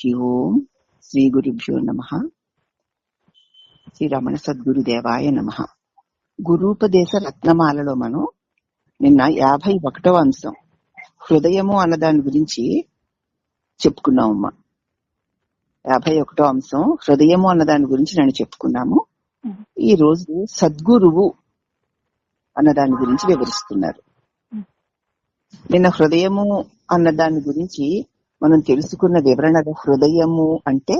ఓం శ్రీ గురుభ్యో నమః. శ్రీ రమణ సద్గురుదేవాయ నమః. గురూపదేశ రత్నమాలలో మనం నిన్న 51వ అంశం హృదయము అన్నదాని గురించి చెప్పుకున్నామమ్మా. 51వ అంశం హృదయము అన్నదాని గురించి నేను చెప్పుకున్నాము. ఈ రోజు సద్గురువు అన్నదాని గురించి వివరిస్తున్నారు. నిన్న హృదయము అన్నదాని గురించి మనం తెలుసుకున్న వివరణ, హృదయము అంటే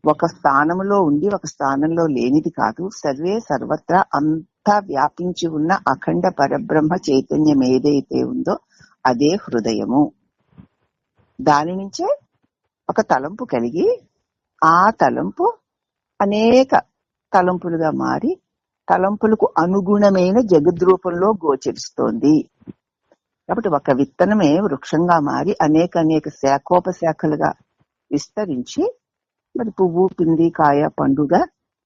ఒక స్థానంలో ఉండి ఒక స్థానంలో లేనిది కాదు, సర్వే సర్వత్రా అంతా వ్యాపించి ఉన్న అఖండ పరబ్రహ్మ చైతన్యం ఏదైతే ఉందో అదే హృదయము. దాని నుంచే ఒక తలంపు కలిగి ఆ తలంపు అనేక తలంపులుగా మారి తలంపులకు అనుగుణమైన జగద్రూపంలో గోచరిస్తోంది. కాబట్టి ఒక విత్తనమే వృక్షంగా మారి అనేక శాఖోపశాఖలుగా విస్తరించి మరి పువ్వు, పిండి, కాయ, పండుగ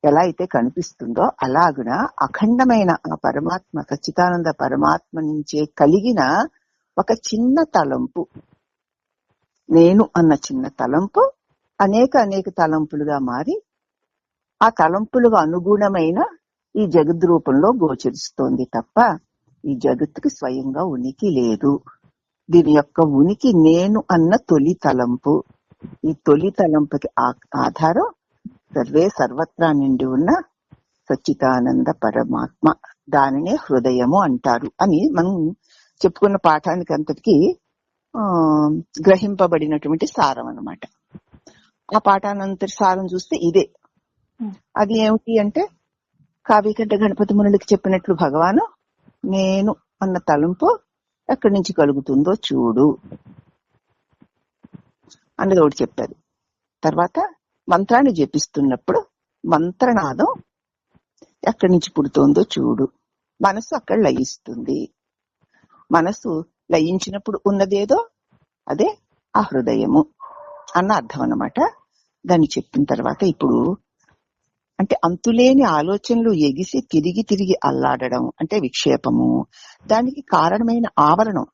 ఎలా అయితే కనిపిస్తుందో అలాగున అఖండమైన ఆ పరమాత్మ, సచ్చిదానంద పరమాత్మ నుంచే కలిగిన ఒక చిన్న తలంపు, నేను అన్న చిన్న తలంపు అనేక తలంపులుగా మారి ఆ తలంపులకు అనుగుణమైన ఈ జగద్రూపంలో గోచరిస్తోంది తప్ప ఈ జగత్తుకి స్వయంగా ఉనికి లేదు. దీని యొక్క ఉనికి నేను అన్న తొలి తలంపు. ఈ తొలి తలంపుకి ఆధారం సర్వే సర్వత్రా నిండి ఉన్న సచ్చిదానంద పరమాత్మ. దానినే హృదయము అంటారు అని మనం చెప్పుకున్న పాఠానికి అంతటికి గ్రహింపబడినటువంటి సారం అన్నమాట. ఆ పాఠానంతటి సారం చూస్తే ఇదే. అది ఏమిటి అంటే కావ్యకంఠ గణపతి మునులకి చెప్పినట్లు భగవాను నేను అన్న తలంపు ఎక్కడి నుంచి కలుగుతుందో చూడు అన్నది ఒకటి చెప్పారు. తర్వాత మంత్రాన్ని జపిస్తున్నప్పుడు మంత్రనాదం ఎక్కడి నుంచి పుడుతోందో చూడు. మనసు అక్కడ లయిస్తుంది. మనసు లయించినప్పుడు ఉన్నదేదో అదే ఆ హృదయము అన్న అర్థం అన్నమాట. దాన్ని చెప్పిన తర్వాత ఇప్పుడు అంటే అంతులేని ఆలోచనలు ఎగిసి తిరిగి అల్లాడడం అంటే విక్షేపము. దానికి కారణమైన ఆవరణం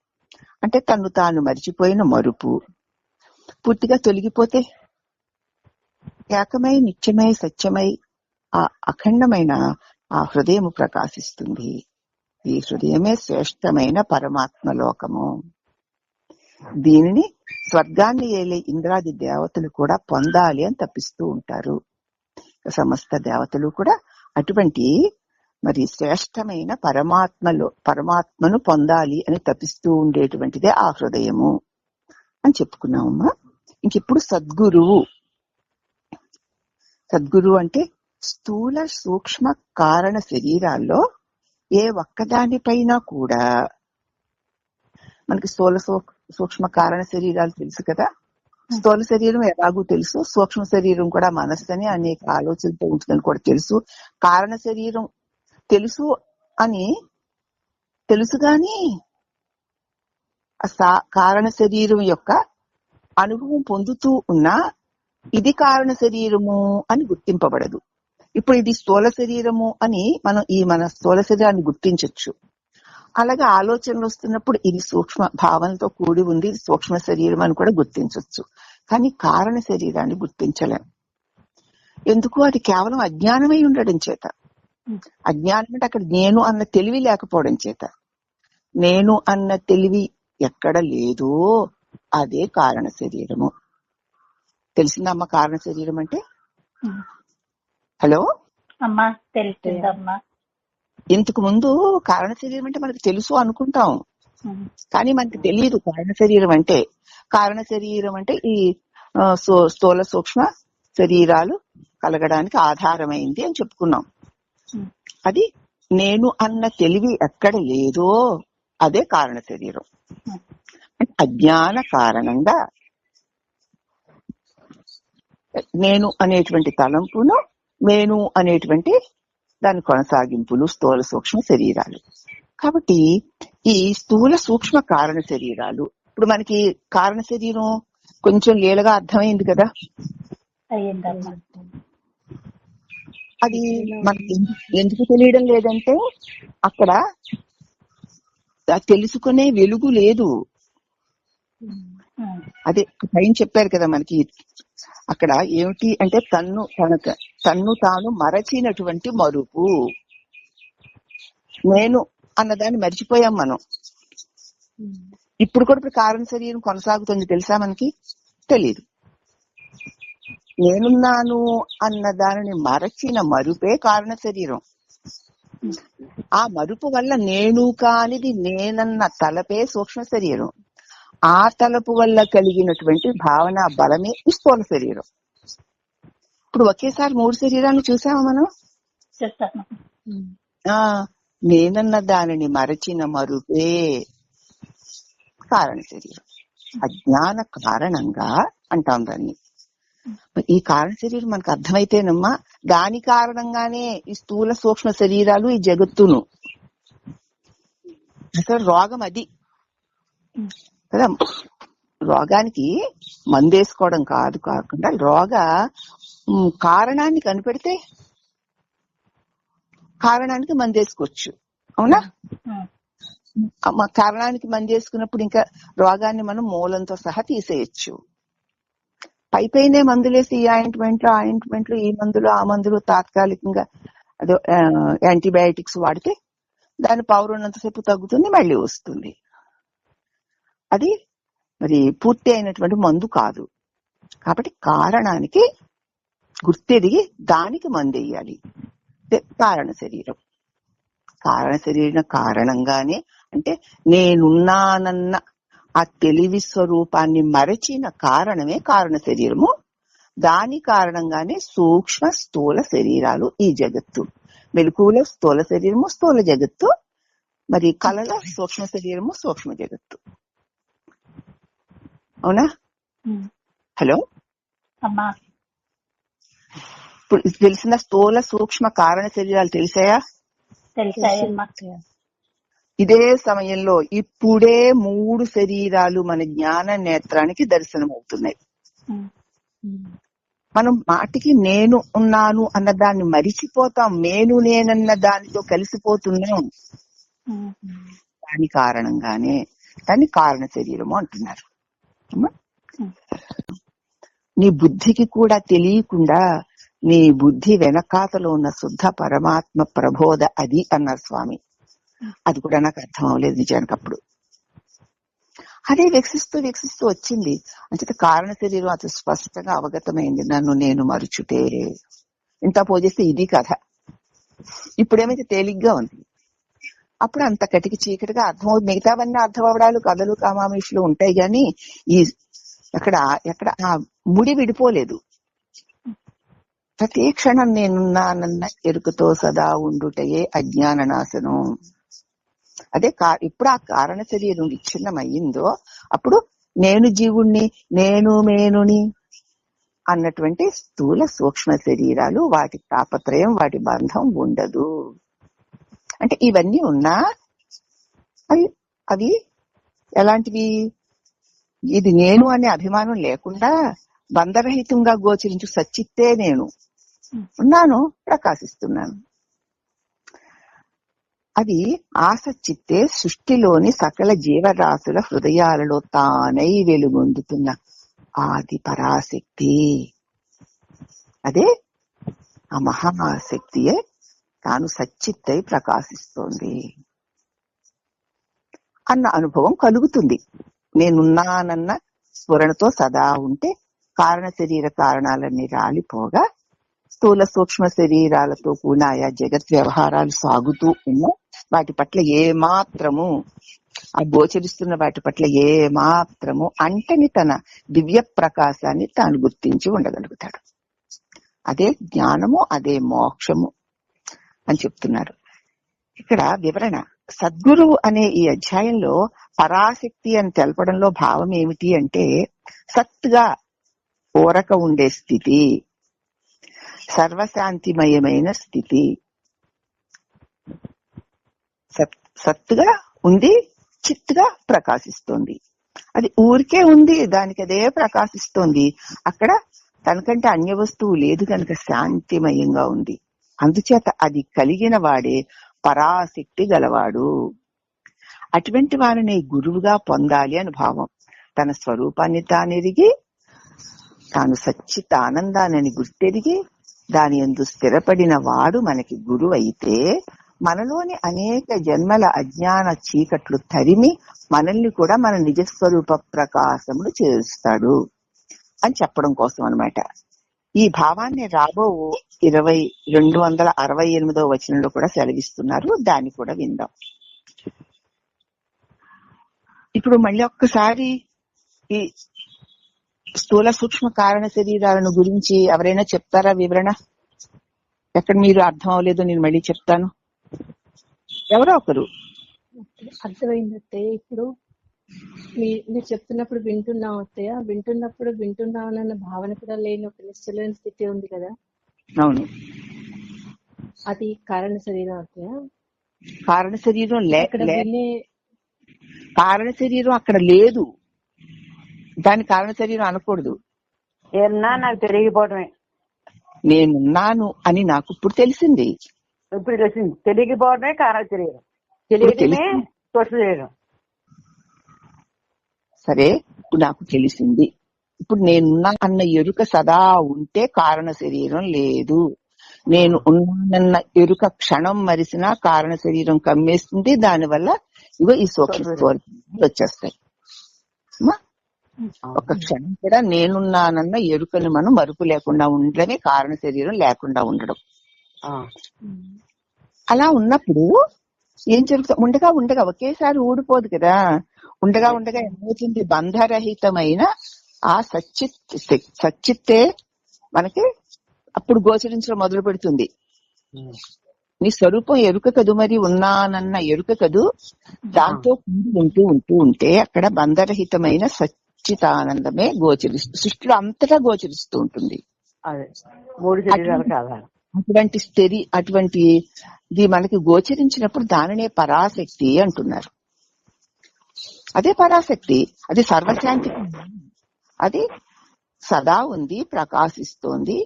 అంటే తను తాను మరిచిపోయిన మరుపు పూర్తిగా తొలగిపోతే ఏకమై నిత్యమై సత్యమై ఆ అఖండమైన ఆ హృదయము ప్రకాశిస్తుంది. ఈ హృదయమే శ్రేష్టమైన పరమాత్మ లోకము. దీనిని స్వర్గాన్ని ఏలే ఇంద్రాది దేవతలు కూడా పొందాలి అని తప్పిస్తూ ఉంటారు. సమస్త దేవతలు కూడా అటువంటి మరి శ్రేష్టమైన పరమాత్మను పొందాలి అని తపిస్తూ ఉండేటువంటిదే ఆ హృదయము అని చెప్పుకున్నామమ్మా. ఇంకిప్పుడు సద్గురువు. సద్గురువు అంటే స్థూల సూక్ష్మ కారణ శరీరాల్లో ఏ ఒక్కదానిపైన కూడా మనకి స్థూల సూక్ష్మ కారణ శరీరాలు తెలుసు కదా. స్థూల శరీరం ఎలాగూ తెలుసు, సూక్ష్మ శరీరం కూడా మనస్సు అని అనేక ఆలోచనతో ఉంటుందని కూడా తెలుసు. కారణ శరీరం తెలుసు అని తెలుసు గాని కారణ శరీరం యొక్క అనుభవం పొందుతూ ఉన్నా ఇది కారణ శరీరము అని గుర్తింపబడదు. ఇప్పుడు ఇది స్థూల శరీరము అని మనం మన స్థూల శరీరాన్ని గుర్తించవచ్చు. అలాగే ఆలోచనలు వస్తున్నప్పుడు ఇది సూక్ష్మ భావనతో కూడి ఉంది, సూక్ష్మ శరీరం అని కూడా గుర్తించవచ్చు. కానీ కారణ శరీరాన్ని గుర్తించలేం. ఎందుకు? అది కేవలం అజ్ఞానమై ఉండడం చేత. అజ్ఞానం అంటే అక్కడ నేను అన్న తెలివి లేకపోవడం చేత. నేను అన్న తెలివి ఎక్కడ లేదో అదే కారణ శరీరము. తెలిసిందమ్మా కారణ శరీరం అంటే? హలో అమ్మా, తెలిసిందమ్మా. ఇంతకు ముందు కారణ శరీరం అంటే మనకు తెలుసు అనుకుంటాం, కానీ మనకి తెలియదు కారణ శరీరం అంటే. కారణ శరీరం అంటే ఈ స్థూల సూక్ష్మ శరీరాలు కలగడానికి ఆధారమైంది అని చెప్పుకున్నాం. అది నేను అన్న తెలివి ఎక్కడ లేదో అదే కారణ శరీరం. అజ్ఞాన కారణంగా నేను అనేటువంటి తలంపును, నేను అనేటువంటి దాని కొనసాగింపులు స్థూల సూక్ష్మ శరీరాలు. కాబట్టి ఈ స్థూల సూక్ష్మ కారణ శరీరాలు ఇప్పుడు మనకి కారణ శరీరం కొంచెం లీలగా అర్థమైంది కదా. అది మనకి ఎందుకు తెలియడం లేదంటే అక్కడ తెలుసుకునే వెలుగు లేదు. అదే పైన చెప్పారు కదా మనకి. అక్కడ ఏమిటి అంటే తన్ను తాను మరచినటువంటి మరుపు. నేను అన్నదాన్ని మర్చిపోయాం మనం. ఇప్పుడు కూడా ఇప్పుడు కారణ శరీరం కొనసాగుతుంది తెలుసా మనకి? తెలియదు. నేనున్నాను అన్న దానిని మరచిన మరుపే కారణ శరీరం. ఆ మరుపు వల్ల నేను కానిది నేనన్న తలపే సూక్ష్మ శరీరం. ఆ తలపు వల్ల కలిగినటువంటి భావన బలమే ఈ స్థూల శరీరం. ఇప్పుడు ఒకేసారి 3 శరీరాన్ని చూసామా మనం? నేనన్న దానిని మరచిన మరుపే కారణ శరీరం. అజ్ఞాన కారణంగా అంటాం దాన్ని. ఈ కారణ శరీరం మనకు అర్థమైతేనమ్మా దాని కారణంగానే ఈ స్థూల సూక్ష్మ శరీరాలు ఈ జగత్తును. అసలు రోగం అది కదా. రోగానికి మందేసుకోవడం కాకుండా కారణాన్ని కనిపెడితే కారణానికి మందేసుకోవచ్చు. అవునా? కారణానికి మందేసుకున్నప్పుడు ఇంకా రోగాన్ని మనం మూలంతో సహా తీసేయచ్చు. పైనే మందులేసి ఈ ఆయింట్మెంట్లు ఈ మందులు ఆ మందులు తాత్కాలికంగా అదే యాంటీబయాటిక్స్ వాడితే దాని పవర్ ఉన్నంతసేపు తగ్గుతుంది, మళ్ళీ వస్తుంది. అది మరి పూర్తి అయినటువంటి మందు కాదు. కాబట్టి కారణానికి గుర్తెదిగి దానికి మందు వేయాలి. కారణ శరీరం. కారణ శరీరం కారణంగానే అంటే నేనున్నానన్న ఆ తెలివి స్వరూపాన్ని మరచిన కారణమే కారణ శరీరము. దాని కారణంగానే సూక్ష్మ స్థూల శరీరాలు ఈ జగత్తు. మెలకువలో స్థూల శరీరము స్థూల జగత్తు, మరి కళలో సూక్ష్మ శరీరము సూక్ష్మ జగత్తు. అవునా? హలో, ఇప్పుడు తెలిసిన స్థూల సూక్ష్మ కారణ శరీరాలు తెలిసాయా? ఇదే సమయంలో ఇప్పుడే 3 శరీరాలు మన జ్ఞాన నేత్రానికి దర్శనం అవుతున్నాయి. మనం మాటికి నేను ఉన్నాను అన్న దాన్ని మరిచిపోతాం, నేనన్న దానితో కలిసిపోతున్నాం. దాని కారణంగానే దాన్ని కారణ శరీరము అంటున్నారు. నీ బుద్ధికి కూడా తెలియకుండా నీ బుద్ధి వెనకాతలో ఉన్న శుద్ధ పరమాత్మ ప్రబోధ అది అన్నారు స్వామి. అది కూడా నాకు అర్థం అవ్వలేదు నిజానికి అప్పుడు. అదే వికసిస్తూ వచ్చింది. అంటే కారణ శరీరం అతి స్పష్టంగా అవగతమైంది. నన్ను నేను మరుచుటే. ఇంత పోజేస్తే ఇది కథ. ఇప్పుడేమైతే తేలిగ్గా ఉంది. అప్పుడు అంత కటికి చీకటిగా అర్థమవుతుంది. మిగతావన్నీ అర్థం అవడాలు కథలు కామామిషులు ఉంటాయి గాని ఈ ఎక్కడ ఆ ముడి విడిపోలేదు. ప్రతి క్షణం నేనున్నానన్న ఎరుకతో సదా ఉండుటయే అజ్ఞాన నాశనం. అదే ఇప్పుడు ఆ కారణ శరీరం విచ్ఛిన్నమయ్యిందో అప్పుడు నేను జీవుణ్ణి, నేను మేనుని అన్నటువంటి స్థూల సూక్ష్మ శరీరాలు, వాటి తాపత్రయం, వాటి బంధం ఉండదు. అంటే ఇవన్నీ ఉన్నా అవి ఎలాంటివి? ఇది నేను అనే అభిమానం లేకుండా బంధరహితంగా గోచరించు సచ్చిత్తే నేను ఉన్నాను, ప్రకాశిస్తున్నాను. అది ఆ సచ్చిత్తే సృష్టిలోని సకల జీవరాశుల హృదయాలలో తానై వెలుగొందుతున్న ఆది పరాశక్తి. అదే ఆ మహాశక్తియే తాను సచ్చిత్తై ప్రకాశిస్తోంది అన్న అనుభవం కలుగుతుంది. నేనున్నానన్న స్ఫురణతో సదా ఉంటే కారణ శరీర కారణాలన్నీ రాలిపోగా స్థూల సూక్ష్మ శరీరాలతో కూడిన ఆయా జగత్ వ్యవహారాలు సాగుతూ ఉన్న వాటి పట్ల ఏ మాత్రము ఆ గోచరిస్తున్న వాటి పట్ల ఏ మాత్రము అంటని తన దివ్య ప్రకాశాన్ని తాను గుర్తించి ఉండగలుగుతాడు. అదే జ్ఞానము, అదే మోక్షము అని చెప్తున్నారు. ఇక్కడ వివరణ సద్గురువు అనే ఈ అధ్యాయంలో పరాశక్తి అని తెలపడంలో భావం ఏమిటి అంటే సత్తుగా ఊరక ఉండే స్థితి, సర్వశాంతిమయమైన స్థితి. సత్తుగా ఉంది, చిత్తుగా ప్రకాశిస్తోంది. అది ఊరికే ఉంది, దానికి అదే ప్రకాశిస్తోంది. అక్కడ తనకంటే అన్య వస్తువు లేదు కనుక శాంతిమయంగా ఉంది. అందుచేత అది కలిగిన వాడే పరాశక్తి గలవాడు. అటువంటి వారిని గురువుగా పొందాలి అని భావం. తన స్వరూపాన్ని తానెరిగి తాను సచ్చిత ఆనందాన్ని గుర్తెరిగి దాని యందు స్థిరపడిన వాడు మనకి గురువు అయితే మనలోని అనేక జన్మల అజ్ఞాన చీకట్లు తరిమి మనల్ని కూడా మన నిజస్వరూప ప్రకాశములు చేరుస్తాడు అని చెప్పడం కోసం అన్నమాట. ఈ భావాన్ని రాబో 268వ వచనంలో కూడా సెలవిస్తున్నారు. దాన్ని కూడా విందాం. ఇప్పుడు మళ్ళీ ఒక్కసారి ఈ స్థూల సూక్ష్మ కారణ శరీరాలను గురించి ఎవరైనా చెప్తారా వివరణ? ఎక్కడ మీరు అర్థం అవ్వలేదు నేను మళ్ళీ చెప్తాను, ఎవరో ఒకరు. అర్థమైంది అత్తయ్య. ఇప్పుడు మీరు చెప్తున్నప్పుడు వింటున్నాం అత్తయ్య. వింటున్నామన్న భావన కూడా లేని ఒక నిశ్చలమైన స్థితి ఉంది కదా, అవును, అది కారణ శరీరం అత్తయ్య. కారణ శరీరం కారణ శరీరం అక్కడ లేదు, దాని కారణ శరీరం అనకూడదు. నాకు తెలియకపోవడమే, నేనున్నాను అని నాకు ఇప్పుడు తెలిసింది. ఇప్పుడు తెలిసింది, తెలియకపోవడమే కారణ శరీరం, తెలియడమే స్థూల శరీరం. సరే, ఇప్పుడు నాకు తెలిసింది. ఇప్పుడు నేనున్నా అన్న ఎరుక సదా ఉంటే కారణ శరీరం లేదు. నేను ఉన్నానన్న ఎరుక క్షణం మరిసినా కారణ శరీరం కమ్మేస్తుంది. దానివల్ల ఇగో ఈ సూక్ష్మ వచ్చేస్తాయి. ఒక క్షణం కూడా నేనున్నానన్న ఎరుకని మనం మరుపు లేకుండా ఉండడమే కారణ శరీరం లేకుండా ఉండడం. అలా ఉన్నప్పుడు ఏం జరుగుతుంది? ఉండగా ఒకేసారి ఊడిపోదు కదా. ఉండగా ఏమవుతుంది? బంధరహితమైన ఆ సచ్చిత్తే మనకి అప్పుడు గోచరించడం మొదలు పెడుతుంది. నీ స్వరూపం ఎరుక కదు, మరి ఉన్నానన్న ఎరుక కదు. దాంతో ఉంటూ ఉంటే అక్కడ బంధరహితమైన సచ్చితానందమే సృష్టిలో అంతటా గోచరిస్తూ ఉంటుంది. అటువంటిది మనకి గోచరించినప్పుడు దానినే పరాశక్తి అంటున్నారు. అదే పరాశక్తి, అది సర్వశాంతి, అది సదా ఉంది, ప్రకాశిస్తోంది,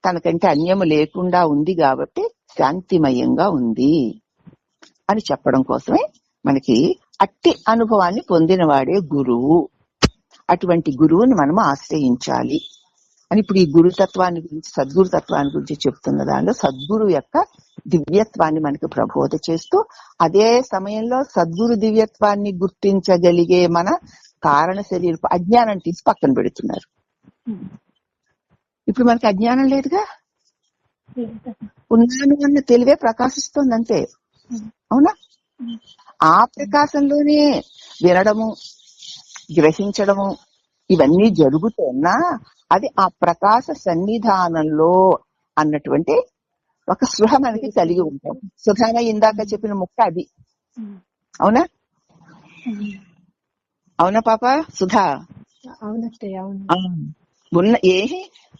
తనకంటే అన్యము లేకుండా ఉంది కాబట్టి శాంతిమయంగా ఉంది అని చెప్పడం కోసమే మనకి అట్టి అనుభవాన్ని పొందినవాడే గురువు. అటువంటి గురువుని మనం ఆశ్రయించాలి అని ఇప్పుడు ఈ గురుతత్వాన్ని గురించి, సద్గురు తత్వాన్ని గురించి చెప్తున్న దానిలో సద్గురు యొక్క దివ్యత్వాన్ని మనకి ప్రబోధ చేస్తూ, అదే సమయంలో సద్గురు దివ్యత్వాన్ని గుర్తించగలిగే మన కారణ శరీరపు అజ్ఞానాన్ని తీసి పక్కన పెడుతున్నారు. ఇప్పుడు మనకి అజ్ఞానం లేదుగా, ఉన్నాను అన్న తెలివే ప్రకాశిస్తోంది అంతే. అవునా? ఆ ప్రకాశంలోనే వినడము, గ్రహించడము ఇవన్నీ జరుగుతున్నా అది ఆ ప్రకాశ సన్నిధానంలో అన్నటువంటి ఒక స్పృహ మనకి కలిగి ఉంటాం. సుధాన ఇందాక చెప్పిన ముక్క అది. అవునా? అవునా పాప సుధా?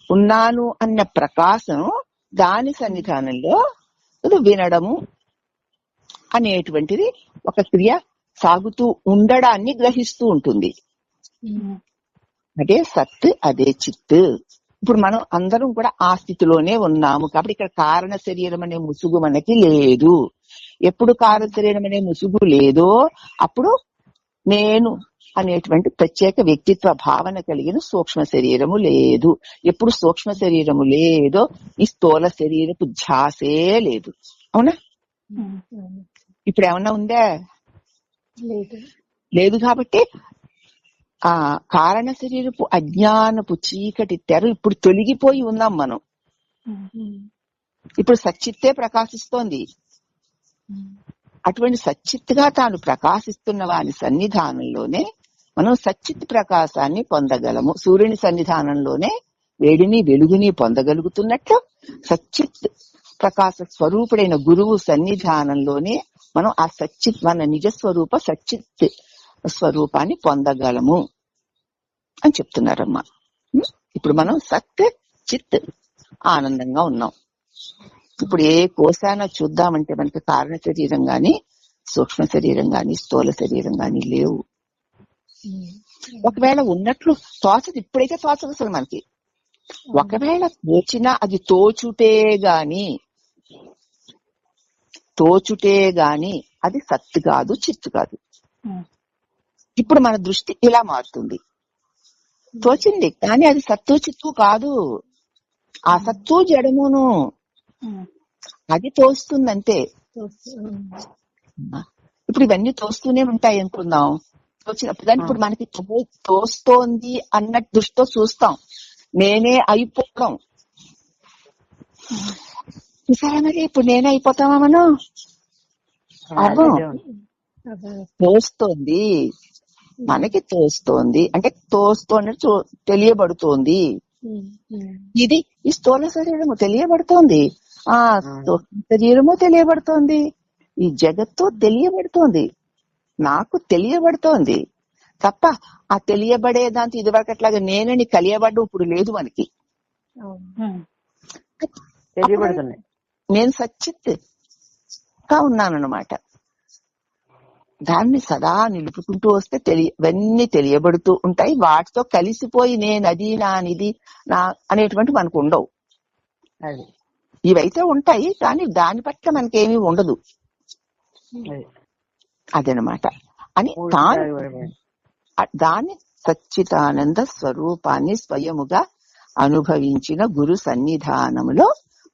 ఉన్నాను అన్న ప్రకాశం దాని సన్నిధానంలో వినడము అనేటువంటిది ఒక క్రియ సాగుతూ ఉండడాన్ని గ్రహిస్తూ ఉంటుంది. అదే సత్, అదే చిత్. ఇప్పుడు మనం అందరం కూడా ఆ స్థితిలోనే ఉన్నాము కాబట్టి ఇక్కడ కారణ శరీరం అనే ముసుగు మనకి లేదు. ఎప్పుడు కారణ శరీరం అనే ముసుగు లేదో అప్పుడు నేను అనేటువంటి ప్రత్యేక వ్యక్తిత్వ భావన కలిగిన సూక్ష్మ శరీరము లేదు. ఎప్పుడు సూక్ష్మ శరీరము లేదో ఈ స్థూల శరీరపు ధ్యాసే లేదు. అవునా? ఇప్పుడు ఏమన్నా ఉందా? లేదు. కాబట్టి ఆ కారణ శరీరపు అజ్ఞానపు చీకటి తెర ఇప్పుడు తొలగిపోయి ఉన్నాం మనం. ఇప్పుడు సచ్చిత్తే ప్రకాశిస్తోంది. అటువంటి సచ్చిత్తుగా తాను ప్రకాశిస్తున్న వాని సన్నిధానంలోనే మనం సచ్చిత్ ప్రకాశాన్ని పొందగలము. సూర్యుని సన్నిధానంలోనే వేడిని వెలుగుని పొందగలుగుతున్నట్లు సచ్చిత్ ప్రకాశ స్వరూపుడైన గురువు సన్నిధానంలోనే మనం ఆ సచ్చిత్, మన నిజస్వరూప సచ్చిత్ స్వరూపాన్ని పొందగలము అని చెప్తున్నారమ్మా. ఇప్పుడు మనం సత్ చిత్ ఆనందంగా ఉన్నాం. ఇప్పుడు ఏ కోశాన చూద్దామంటే మనకి కారణ శరీరం గాని, సూక్ష్మ శరీరం గాని, స్థూల శరీరం గాని లేవు. ఒకవేళ ఉన్నట్లు తోచదు. ఇప్పుడైతే తోచదు అసలు మనకి. ఒకవేళ తోచినా అది తోచుటే గాని అది సత్ కాదు, చిత్తు కాదు. ఇప్పుడు మన దృష్టి ఇలా మారుతుంది. తోచింది, కానీ అది సత్తు చిత్తు కాదు, ఆ సత్తు జడమును అది తోస్తుందంతే. ఇప్పుడు ఇవన్నీ తోస్తూనే ఉంటాయి అనుకుందాం. తోచినప్పుడు కానీ ఇప్పుడు మనకి తోస్తోంది అన్న దృష్టితో చూస్తాం. నేనే అయిపోవడం చూసారా? మరి ఇప్పుడు నేనే అయిపోతామా మనం? అవ్వం. తోస్తోంది, మనకి తోస్తోంది అంటే తోస్తోంది తెలియబడుతోంది. ఇది ఈ స్థూల శరీరము తెలియబడుతోంది, ఆ శరీరము తెలియబడుతోంది, ఈ జగత్తు తెలియబడుతోంది, నాకు తెలియబడుతోంది తప్ప ఆ తెలియబడే దాంతో ఇదివరకు అట్లాగా నేనని కలియబడ్డం ఇప్పుడు లేదు మనకి. తెలియబడుతున్నాయి, నేను సచ్చిత్గా ఉన్నానన్నమాట. దాన్ని సదా నిలుపుకుంటూ వస్తే ఇవన్నీ తెలియబడుతూ ఉంటాయి. వాటితో కలిసిపోయి నేను అది నా ఇది నా అనేటువంటి మనకు ఉండవు. ఇవైతే ఉంటాయి కానీ దాని పట్ల మనకేమీ ఉండదు. అదనమాట అని దాని సచ్చిదానంద స్వరూపాన్ని స్వయముగా అనుభవించిన గురు సన్నిధానములో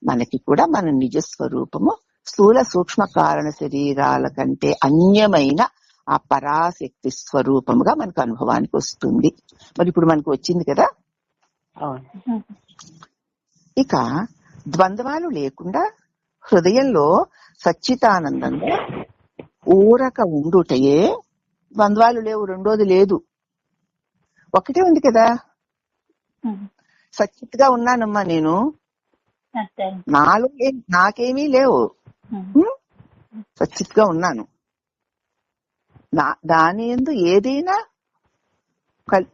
మనకి కూడా మన నిజ స్వరూపము స్థూల సూక్ష్మ కారణ శరీరాల కంటే అన్యమైన ఆ పరాశక్తి స్వరూపముగా మనకు అనుభవానికి వస్తుంది. మరి ఇప్పుడు మనకు వచ్చింది కదా. ఇక ద్వంద్వాలు లేకుండా హృదయంలో సచ్చితానందంగా ఊరక ఉండుటయే. ద్వంద్వాలు లేవు, రెండోది లేదు, ఒకటే ఉంది కదా. సచ్చిత్గా ఉన్నానమ్మా నేను, నాలో నాకేమీ లేవు, సచ్చిత్గా ఉన్నాను. దాని యందు ఏదైనా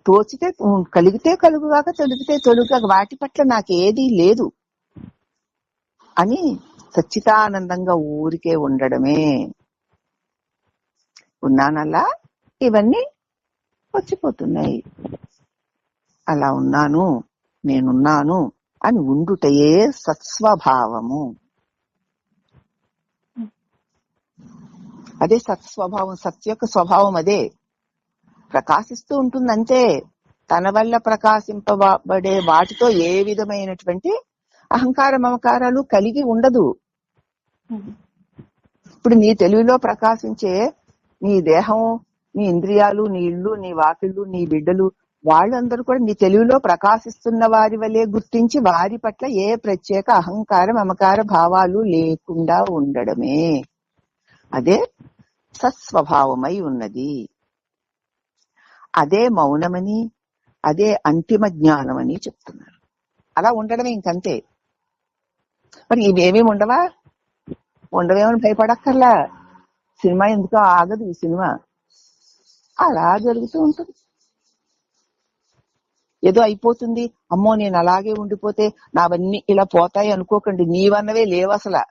తోచితే కలిగితే కలుగుగాక, తొలిగితే తొలుగాక, వాటి పట్ల నాకేదీ లేదు అని సచ్చితానందంగా ఊరికే ఉండడమే. ఉన్నానల్లా ఇవన్నీ వచ్చిపోతున్నాయి. అలా ఉన్నాను, నేనున్నాను అని ఉండుటయే సత్స్వభావము. అదే సత్స్వభావం. సత్ యొక్క స్వభావం అదే, ప్రకాశిస్తూ ఉంటుందంటే తన వల్ల ప్రకాశింపబడే వాటితో ఏ విధమైనటువంటి అహంకార మమకారాలు కలిగి ఉండదు. ఇప్పుడు నీ తెలివిలో ప్రకాశించే నీ దేహం, నీ ఇంద్రియాలు, నీ ఇళ్ళు, నీ వాకిళ్ళు, నీ బిడ్డలు, వాళ్ళందరూ కూడా నీ తెలివిలో ప్రకాశిస్తున్న వారి వల్లే గుర్తించి వారి పట్ల ఏ ప్రత్యేక అహంకార మమకార భావాలు లేకుండా ఉండడమే. అదే సత్స్వభావమై ఉన్నది. అదే మౌనమని, అదే అంతిమ జ్ఞానమని చెప్తున్నారు. అలా ఉండడమే, ఇంకంతే. మరి ఇవేమేమి ఉండవా? ఉండవేమని భయపడక్కర్లా. సినిమా ఎందుకో ఆగదు. ఈ సినిమా అలా జరుగుతూ ఉంటుంది. ఏదో అయిపోతుంది, అమ్మో నేను అలాగే ఉండిపోతే నావన్నీ ఇలా పోతాయి అనుకోకండి. నీవన్నవే లేవు అసలు.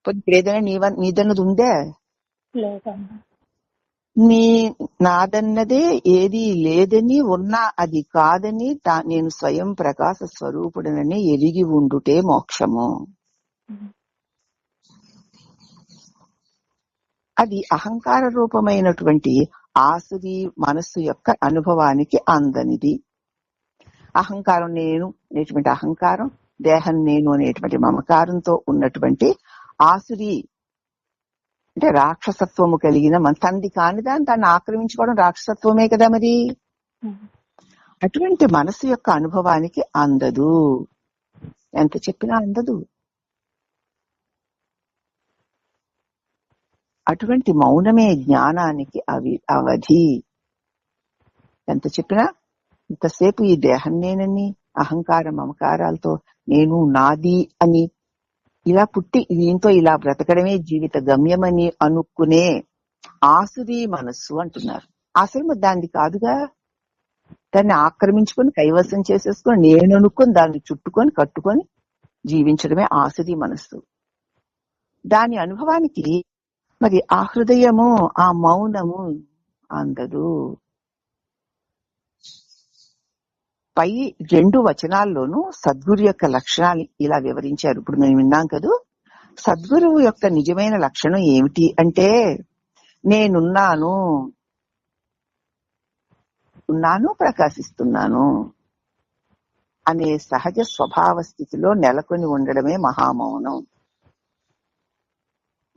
ఇప్పుడు ఏదైనా నీదన్నది ఉందే? నాదన్నదే ఏది లేదని, ఉన్నా అది కాదని, నేను స్వయం ప్రకాశ స్వరూపుడనని ఎరిగి ఉండుటే మోక్షము. అది అహంకార రూపమైనటువంటి ఆసురి మనస్సు యొక్క అనుభవానికి అందనిది. అహంకారం, నేను అనేటువంటి అహంకారం, దేహం నేను అనేటువంటి మమకారంతో ఉన్నటువంటి ఆసురి అంటే రాక్షసత్వము కలిగిన మన తండ్రి కాని దాన్ని ఆక్రమించుకోవడం రాక్షసత్వమే కదా. మరి అటువంటి మనసు యొక్క అనుభవానికి అందదు, ఎంత చెప్పినా అందదు. అటువంటి మౌనమే జ్ఞానానికి అవధి. ఎంత చెప్పినా ఇంతసేపు ఈ దేహం నేనని అహంకార మమకారాలతో నేను నాది అని ఇలా పుట్టి దీంతో ఇలా బ్రతకడమే జీవిత గమ్యమని అనుకునే ఆసురి మనస్సు అంటున్నారు. అసలు దాన్ని కాదుగా. దాన్ని ఆక్రమించుకొని కైవసం చేసేసుకొని నేను అనుకుని దాన్ని చుట్టుకొని కట్టుకొని జీవించడమే ఆసురి మనస్సు. దాని అనుభవానికి మరి ఆ హృదయము, ఆ మౌనము అందదు. పై 2 వచనాల్లోనూ సద్గురు యొక్క లక్షణాలు ఇలా వివరించారు. ఇప్పుడు మేము విన్నాం కదా. సద్గురువు యొక్క నిజమైన లక్షణం ఏమిటి అంటే, నేనున్నాను, ఉన్నాను, ప్రకాశిస్తున్నాను అనే సహజ స్వభావ స్థితిలో నెలకొని ఉండడమే మహామౌనం.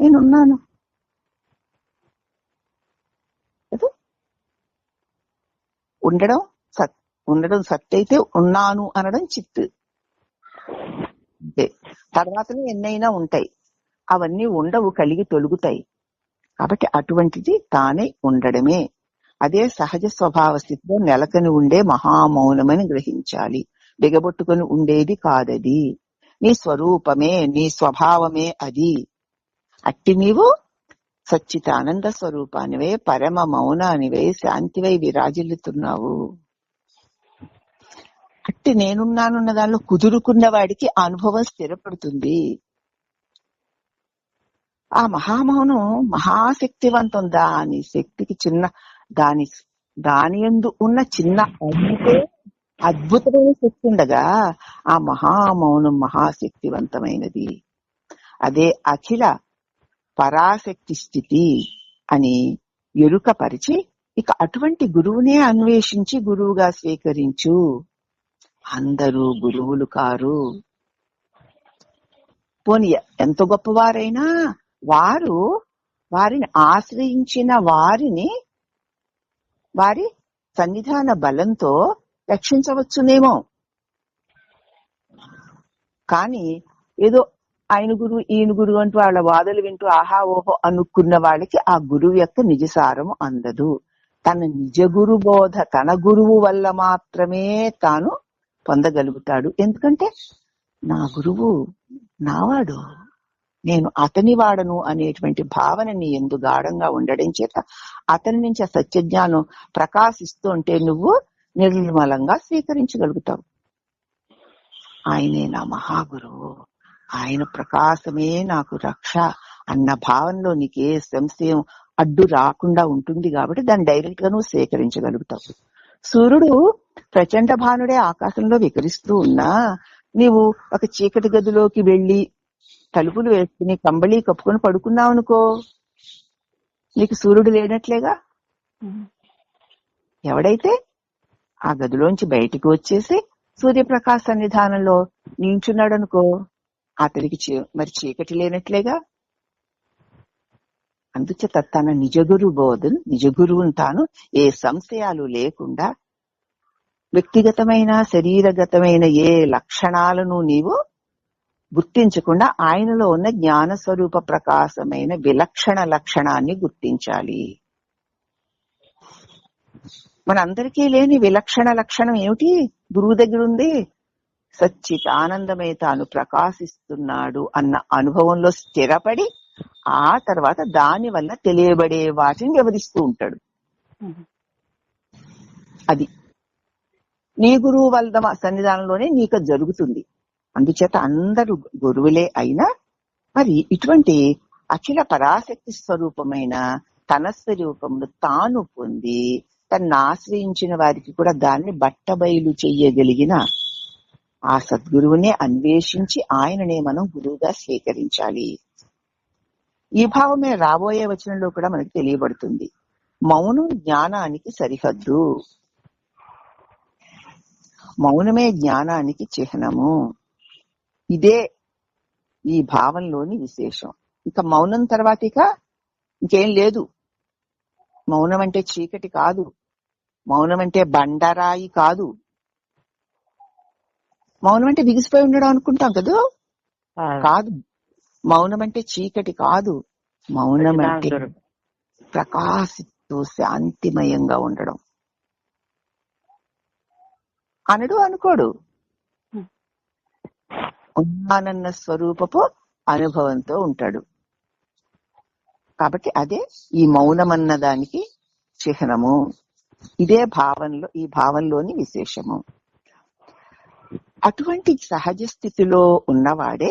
నేనున్నాను కదా. ఉండడం సత్ అయితే ఉన్నాను అనడం చిత్. అంతే. తర్వాతనే ఎన్నైనా ఉంటాయి, అవన్నీ ఉండవు, కలిగి తొలుగుతాయి. కాబట్టి అటువంటిది తానే ఉండడమే. అదే సహజ స్వభావ స్థితిలో నెలకొని ఉండే మహామౌనమని గ్రహించాలి. బిగబొట్టుకొని ఉండేది కాదది. నీ స్వరూపమే, నీ స్వభావమే అది. అట్టి నీవు సచ్చితానంద స్వరూపానివే, పరమ మౌనానివై, శాంతివై విరాజిల్లుతున్నావు. అట్టి నేనున్నానున్న దానిలో కుదురుకున్న వాడికి అనుభవం స్థిరపడుతుంది. ఆ మహామౌనం మహాశక్తివంతం. దాని శక్తికి దాని యందు ఉన్న చిన్న అణువుకే అద్భుతమైన శక్తి ఉండగా ఆ మహామౌనం మహాశక్తివంతమైనది. అదే అఖిల పరాశక్తి స్థితి అని ఎరుకపరిచి ఇక అటువంటి గురువునే అన్వేషించి గురువుగా స్వీకరించు. అందరూ గురువులు కారు. పోనీ ఎంత గొప్పవారైనా వారిని ఆశ్రయించిన వారిని వారి సన్నిధాన బలంతో రక్షించవచ్చునేమో. కానీ ఏదో ఆయన గురువు ఈయన గురువు అంటూ వాళ్ళ వాదలు వింటూ ఆహా ఓహో అనుకున్న వాళ్ళకి ఆ గురువు యొక్క నిజసారము అందదు. తన నిజ గురు బోధ తన గురువు వల్ల మాత్రమే తాను పొందగలుగుతాడు. ఎందుకంటే నా గురువు నావాడు, నేను అతని వాడను అనేటువంటి భావన నీ యందు గాఢంగా ఉండడం చేత అతని నుంచి ఆ సత్యజ్ఞానం ప్రకాశిస్తూ ఉంటే నువ్వు నిర్మలంగా స్వీకరించగలుగుతావు. ఆయనే నా మహాగురువు, ఆయన ప్రకాశమే నాకు రక్ష అన్న భావనలో నీకే సంశయం అడ్డు రాకుండా ఉంటుంది. కాబట్టి దాన్ని డైరెక్ట్ గా నువ్వు స్వీకరించగలుగుతావు. సూర్యుడు ప్రచండ భానుడే ఆకాశంలో వికరిస్తూ ఉన్నా నీవు ఒక చీకటి గదిలోకి వెళ్లి తలుపులు వేసుకుని కంబళి కప్పుకొని పడుకున్నావు అనుకో, నీకు సూర్యుడు లేనట్లేగా. ఎవడైతే ఆ గదిలోంచి బయటికి వచ్చేసి సూర్యప్రకాశ సన్నిధానంలో నించున్నాడు అనుకో, అతడికి మరి చీకటి లేనట్లేగా. అందుచేత తన నిజగురు బోధను, నిజగురువును తాను ఏ సంశయాలు లేకుండా వ్యక్తిగతమైన శరీరగతమైన ఏ లక్షణాలను నీవు గుర్తించకుండా ఆయనలో ఉన్న జ్ఞాన స్వరూప ప్రకాశమైన విలక్షణ లక్షణాన్ని గుర్తించాలి. మనందరికీ లేని విలక్షణ లక్షణం ఏమిటి? గురువు దగ్గర ఉంది. సచ్చిత్ ఆనందమే తాను ప్రకాశిస్తున్నాడు అన్న అనుభవంలో స్థిరపడి ఆ తర్వాత దాని వల్ల తెలియబడే వాటిని వివరిస్తూ ఉంటాడు. అది నీ గురువు వల్ల సన్నిధానంలోనే నీకు జరుగుతుంది. అందుచేత అందరూ గురువులే అయినా మరి ఇటువంటి అఖిల పరాశక్తి స్వరూపమైన తన స్వరూపంలో తాను పొంది తను ఆశ్రయించిన వారికి కూడా దాన్ని బట్టబయలు చెయ్యగలిగిన ఆ సద్గురువునే అన్వేషించి ఆయననే మనం గురువుగా స్వీకరించాలి. ఈ భావమే రాబోయే వచనంలో కూడా మనకు తెలియబడుతుంది. మౌనం జ్ఞానానికి సరిహద్దు, మౌనమే జ్ఞానానికి చిహ్నము. ఇదే ఈ భావంలోని విశేషం. ఇక మౌనం తర్వాత ఇంకేం లేదు. మౌనం అంటే చీకటి కాదు, మౌనం అంటే బండరాయి కాదు. మౌనం అంటే బిగిసిపోయి ఉండడం అనుకుంటాం కదా, కాదు. మౌనం అంటే చీకటి కాదు, మౌనం అంటే ప్రకాశిస్తూ శాంతిమయంగా ఉండడం. అనడు అనుకోడు, ఉన్నానన్న స్వరూపపు అనుభవంతో ఉంటాడు. కాబట్టి అదే ఈ మౌనమన్న దానికి చిహ్నము. ఇదే ఈ భావంలోని విశేషము. అటువంటి సహజ స్థితిలో ఉన్నవాడే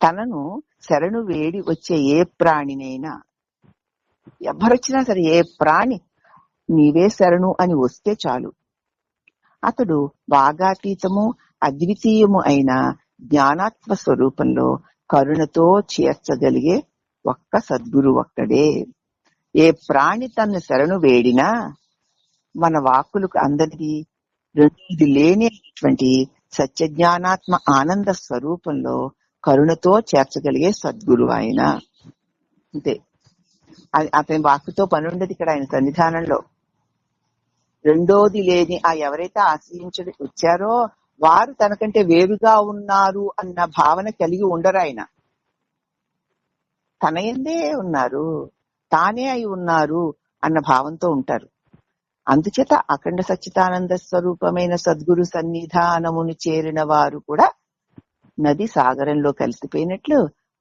తనను శరణు వేడి వచ్చే ఏ ప్రాణినైనా, ఎవరొచ్చినా సరే, ఏ ప్రాణి నీవే శరణు అని వస్తే చాలు, అతడు భాగాతీతము అద్వితీయము అయిన జ్ఞానాత్మ స్వరూపంలో కరుణతో చేర్చగలిగే ఒక్క సద్గురు ఒక్కడే. ఏ ప్రాణి తన్ను శరణు వేడినా మన వాక్కులకు అందరికీ రెండోది లేనిటువంటి సత్యజ్ఞానాత్మ ఆనంద స్వరూపంలో కరుణతో చేర్చగలిగే సద్గురు ఆయన. అంతే, అతని వాక్కుతో పని ఉండదు ఇక్కడ ఆయన సన్నిధానంలో. రెండోది లేని ఆ ఎవరైతే ఆశ్రయించడి వచ్చారో వారు తనకంటే వేరుగా ఉన్నారు అన్న భావన కలిగి ఉండరు. ఆయన తన యందే ఉన్నారు, తానే అయి ఉన్నారు అన్న భావంతో ఉంటారు. అందుచేత అఖండ సచ్చిదానంద స్వరూపమైన సద్గురు సన్నిధానమును చేరిన వారు కూడా నది సాగరంలో కలిసిపోయినట్లు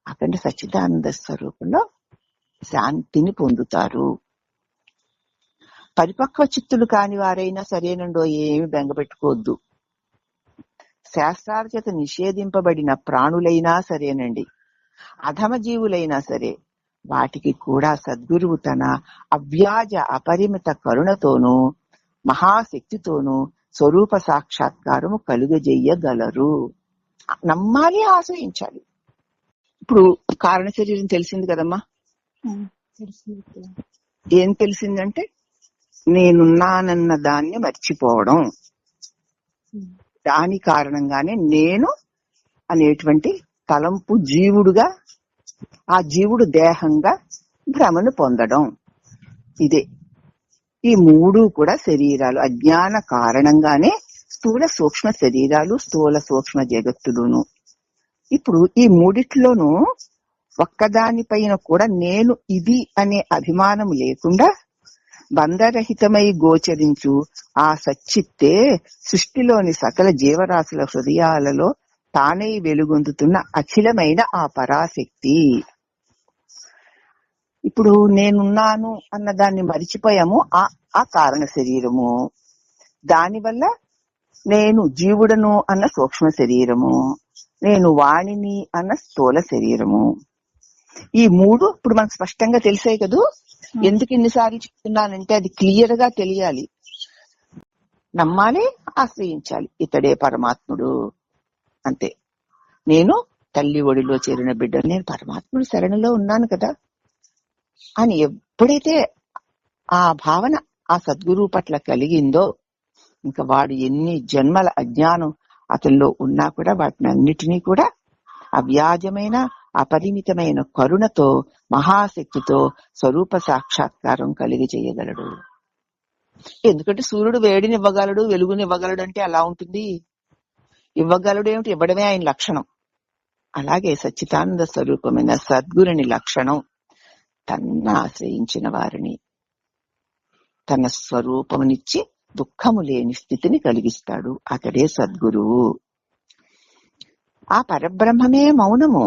అఖండ సచ్చిదానంద స్వరూపంలో శాంతిని పొందుతారు. పరిపక్వ చిత్తులు కాని వారైనా సరేనండో ఏమి బెంగపెట్టుకోవద్దు. శాస్త్రాల చేత నిషేధింపబడిన ప్రాణులైనా సరేనండి, అధమ జీవులైనా సరే, వాటికి కూడా సద్గురువు తన అవ్యాజ అపరిమిత కరుణతోనూ మహాశక్తితోనూ స్వరూప సాక్షాత్కారము కలుగజేయగలరు. నమ్మాలి, ఆశ్రయించాలి. ఇప్పుడు కారణ శరీరం తెలిసింది కదమ్మా. ఏం తెలిసిందంటే నేనున్నానన్న దాన్ని మర్చిపోవడం. దాని కారణంగానే నేను అనేటువంటి తలంపు జీవుడుగా, ఆ జీవుడు దేహంగా భ్రమను పొందడం. ఇదే ఈ మూడు కూడా శరీరాలు అజ్ఞాన కారణంగానే స్థూల సూక్ష్మ శరీరాలు, స్థూల సూక్ష్మ జగత్తులును. ఇప్పుడు ఈ మూడిట్లోనూ ఒక్కదానిపైన కూడా నేను ఇది అనే అభిమానం లేకుండా బంధరహితమై గోచరించు ఆ సచ్చిత్తే సృష్టిలోని సకల జీవరాశుల హృదయాలలో తానై వెలుగొందుతున్న అఖిలమైన ఆ పరాశక్తి. ఇప్పుడు నేనున్నాను అన్న దాన్ని మరిచిపోయాము, ఆ కారణ శరీరము. దానివల్ల నేను జీవుడను అన్న సూక్ష్మ శరీరము, నేను వాణిని అన్న స్థూల శరీరము. ఈ మూడు ఇప్పుడు మనకు స్పష్టంగా తెలిసాయి కదూ. ఎందుకు ఇన్నిసార్లు చెప్తున్నానంటే అది క్లియర్ గా తెలియాలి. నమ్మాలి, ఆశ్రయించాలి. ఇతడే పరమాత్ముడు. అంతే. నేను తల్లి ఒడిలో చేరిన బిడ్డ, నేను పరమాత్ముడు శరణలో ఉన్నాను కదా అని ఎప్పుడైతే ఆ భావన ఆ సద్గురువు పట్ల కలిగిందో, ఇంకా వాడు ఎన్ని జన్మల అజ్ఞానం అతనిలో ఉన్నా కూడా వాటిని అన్నిటినీ కూడా అవ్యాజమైన అపరిమితమైన కరుణతో మహాశక్తితో స్వరూప సాక్షాత్కారం కలిగి చేయగలడు. ఎందుకంటే సూర్యుడు వేడిని ఇవ్వగలడు, వెలుగుని ఇవ్వగలడు అంటే అలా ఉంటుంది. ఇవ్వగలడు ఏమిటి? ఇవ్వడమే ఆయన లక్షణం. అలాగే సచ్చిదానంద స్వరూపమైన సద్గురుని లక్షణం తన ఆశ్రయించిన వారిని తన స్వరూపమునిచ్చి దుఃఖము లేని స్థితిని కలిగిస్తాడు. అతడే సద్గురువు. ఆ పరబ్రహ్మమే మౌనము.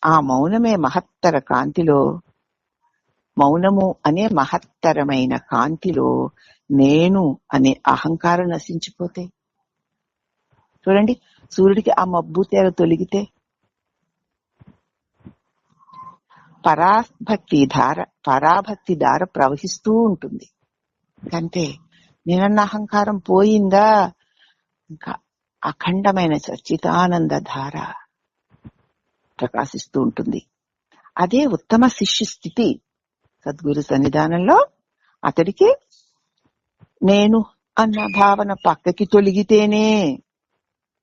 ఆ మౌనమే మహత్తర కాంతిలో, మౌనము అనే మహత్తరమైన కాంతిలో నేను అనే అహంకారం నశించిపోతే, చూడండి సూర్యుడికి ఆ మబ్బు తెర తొలగితే పరాభక్తి ధార ప్రవహిస్తూ ఉంటుంది. అంతే, నేనన్న అహంకారం పోయిందా, ఇంకా అఖండమైన సచ్చిదానంద ధార ప్రకాశిస్తూ ఉంటుంది. అదే ఉత్తమ శిష్య స్థితి. సద్గురు సన్నిధానంలో అతడికి నేను అన్న భావన పక్కకి తొలగితేనే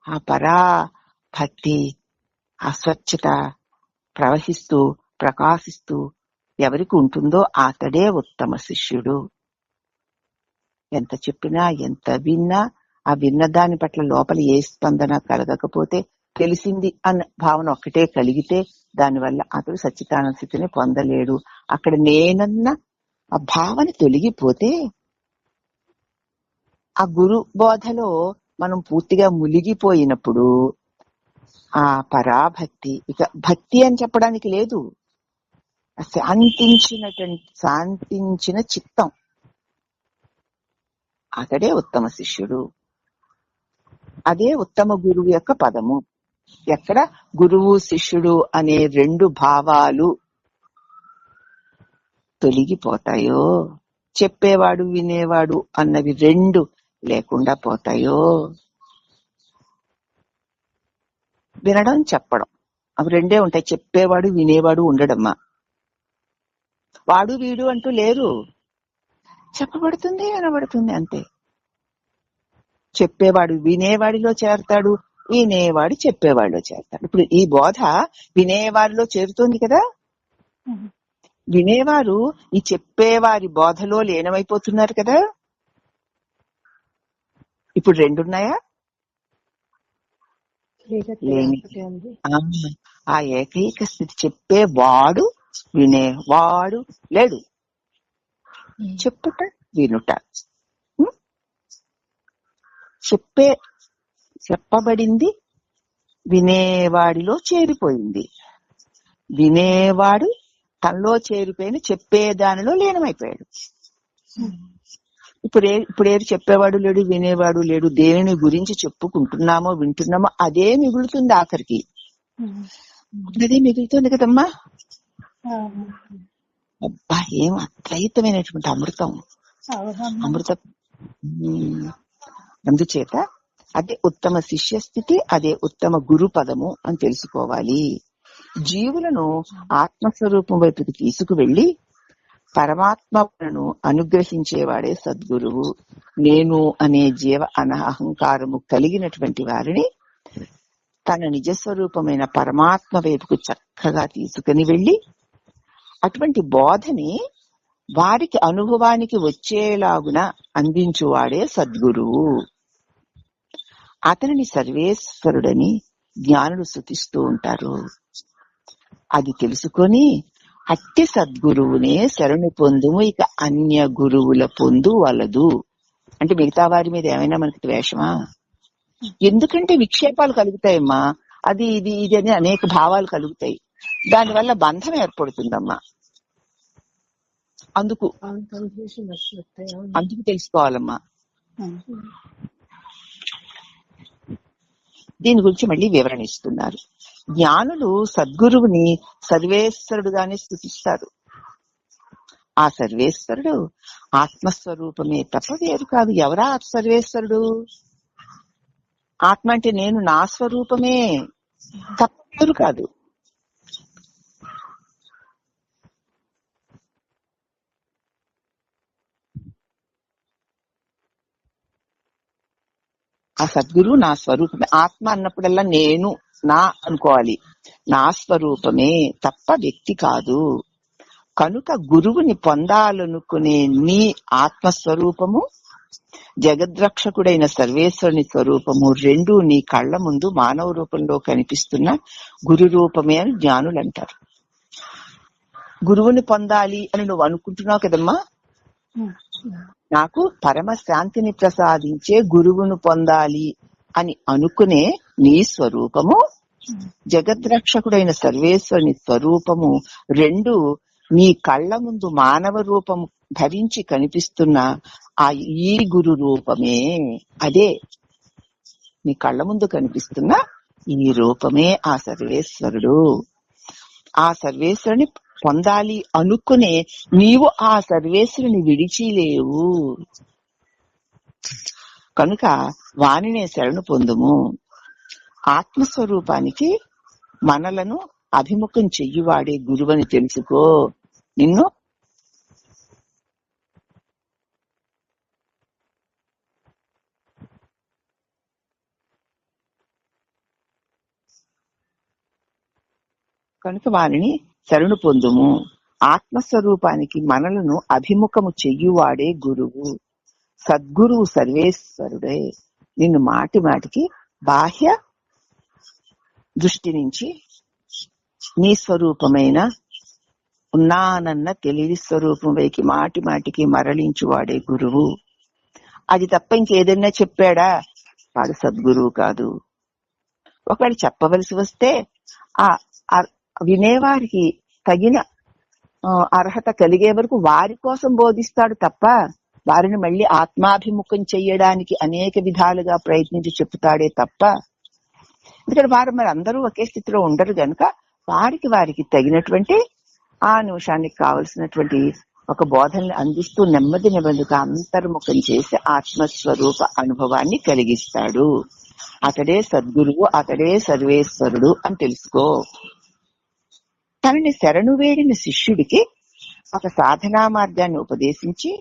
ఆ పరాభక్తి, ఆ స్వచ్ఛత ప్రవహిస్తూ ప్రకాశిస్తూ ఎవరికి ఉంటుందో అతడే ఉత్తమ శిష్యుడు. ఎంత చెప్పినా ఎంత విన్నా ఆ విన్న దాని పట్ల లోపల ఏ స్పందన కలగకపోతే, తెలిసింది అన్న భావన ఒక్కటే కలిగితే దానివల్ల అతడు సచ్చిదానంద స్థితిని పొందలేడు. అక్కడ నేనన్న ఆ భావన తొలగిపోతే ఆ గురు బోధలో మనం పూర్తిగా మునిగిపోయినప్పుడు ఆ పరాభక్తి, ఇక భక్తి అని చెప్పడానికి లేదు, శాంతించిన చిత్తం, అతడే ఉత్తమ శిష్యుడు. అదే ఉత్తమ గురువు యొక్క పదము. ఎక్కడ గురువు శిష్యుడు అనే రెండు భావాలు తొలగిపోతాయో, చెప్పేవాడు వినేవాడు అన్నవి రెండు లేకుండా పోతాయో, వినడం చెప్పడం అవి రెండే ఉంటాయి. చెప్పేవాడు వినేవాడు ఉండడమ్మా. వాడు వీడు అంటూ లేరు. చెప్పబడుతుంది, వినబడుతుంది, అంతే. చెప్పేవాడు వినేవాడిలో చేరతాడు, వినేవాడు చెప్పేవాడిలో చేరతాడు. ఇప్పుడు ఈ బోధ వినేవాడిలో చేరుతోంది కదా, వినేవారు ఈ చెప్పేవారి బోధలో లీనమైపోతున్నారు కదా. ఇప్పుడు రెండున్నాయా? లేని ఆ ఏకైక స్థితి. చెప్పేవాడు వినేవాడు లేడు, చెప్పుట వినుట. చెప్పబడింది వినేవాడిలో చేరిపోయింది, వినేవాడు తనలో చేరిపోయిన చెప్పేదానిలో లీనమైపోయాడు. ఇప్పుడేది చెప్పేవాడు లేడు, వినేవాడు లేడు. దేనిని గురించి చెప్పుకుంటున్నామో వింటున్నామో అదే మిగులుతుంది, ఆఖరికి అదే మిగులుతుంది కదమ్మా. అబ్బా, ఏం అద్వైతమైనటువంటి అమృతం, అమృతం. అందుచేత అదే ఉత్తమ శిష్య స్థితి, అదే ఉత్తమ గురు పదము అని తెలుసుకోవాలి. జీవులను ఆత్మస్వరూపం వైపుకి తీసుకువెళ్లి పరమాత్మను అనుగ్రహించేవాడే సద్గురువు. నేను అనే జీవ అహంకారము కలిగినటువంటి వారిని తన నిజస్వరూపమైన పరమాత్మ వైపుకు చక్కగా తీసుకుని వెళ్లి అటువంటి బోధని వారికి అనుభవానికి వచ్చేలాగున అందించువాడే సద్గురువు. అతనిని సర్వేశ్వరుడని జ్ఞానులు స్తుతిస్తూ ఉంటారు. అది తెలుసుకొని అట్టి సద్గురువునే శరణు పొందుము, ఇక అన్య గురువుల పొందు వలదు. అంటే మిగతా వారి మీద ఏమైనా మనకి ద్వేషమా? ఎందుకంటే విక్షేపాలు కలుగుతాయమ్మా, అది ఇది ఇది అని అనేక భావాలు కలుగుతాయి, దానివల్ల బంధం ఏర్పడుతుందమ్మా. అందుకు తెలుసుకోవాలమ్మా. దీని గురించి మళ్ళీ వివరణ ఇస్తున్నారు. జ్ఞానులు సద్గురువుని సర్వేశ్వరుడుగానే స్తుతిస్తారు. ఆ సర్వేశ్వరుడు ఆత్మస్వరూపమే తప్ప వేరు కాదు. ఎవరా సర్వేశ్వరుడు? ఆత్మ అంటే నేను, నా స్వరూపమే తప్ప వేరు కాదు. ఆ సద్గురువు నా స్వరూపమే. ఆత్మ అన్నప్పుడల్లా నేను, నా అనుకోవాలి. నా స్వరూపమే తప్ప వ్యక్తి కాదు. కనుక గురువుని పొందాలనుకునే నీ ఆత్మస్వరూపము, జగద్రక్షకుడైన సర్వేశ్వరుని స్వరూపము రెండు నీ కళ్ల ముందు మానవ రూపంలో కనిపిస్తున్న గురు రూపమే అని జ్ఞానులు అంటారు. గురువుని పొందాలి అని నువ్వు అనుకుంటున్నావు కదమ్మా, నాకు పరమ శాంతిని ప్రసాదించే గురువును పొందాలి అని అనుకునే నీ స్వరూపము, జగద్రక్షకుడైన సర్వేశ్వరుని స్వరూపము రెండు నీ కళ్ల ముందు మానవ రూపం ధరించి కనిపిస్తున్న ఆ ఈ గురు రూపమే. అదే నీ కళ్ల ముందు కనిపిస్తున్న ఈ రూపమే ఆ సర్వేశ్వరుడు. ఆ సర్వేశ్వరుని పొందాలి అనుకునే నీవు ఆ సర్వేశ్వరుని విడిచిలేవు. కనుక వానినే శరణు పొందుము. ఆత్మస్వరూపానికి మనలను అభిముఖం చెయ్యివాడే గురువని తెలుసుకో. నిన్ను కనుక వారిని శరణు పొందుము. ఆత్మస్వరూపానికి మనలను అభిముఖము చెయ్యువాడే గురువు. సద్గురువు సర్వేశ్వరుడే. నిన్ను మాటి మాటికి బాహ్య దృష్టి నుంచి నీ స్వరూపమైన ఉన్నానన్న తెలివి స్వరూపం వైకి మాటి మాటికి మరలించువాడే గురువు. అది తప్ప ఇంకేదైనా చెప్పాడా, వాడు సద్గురువు కాదు. ఒకవేళ చెప్పవలసి వస్తే ఆ వినేవారికి తగిన అర్హత కలిగే వరకు వారి కోసం బోధిస్తాడు తప్ప వారిని మళ్ళీ ఆత్మాభిముఖం చెయ్యడానికి అనేక విధాలుగా ప్రయత్నించి చెప్తాడే తప్ప, ఎందుకంటే వారు మరి అందరూ ఒకే స్థితిలో ఉండరు గనుక వారికి తగినటువంటి ఆ నిమిషానికి కావలసినటువంటి ఒక బోధనని అందిస్తూ నెమ్మదిగా అంతర్ముఖం చేసి ఆత్మస్వరూప అనుభవాన్ని కలిగిస్తాడు. అతడే సద్గురువు, అతడే సర్వేశ్వరుడు అని తెలుసుకో. తనని శరణు వేడిన శిష్యుడికి ఒక సాధనా మార్గాన్ని ఉపదేశించి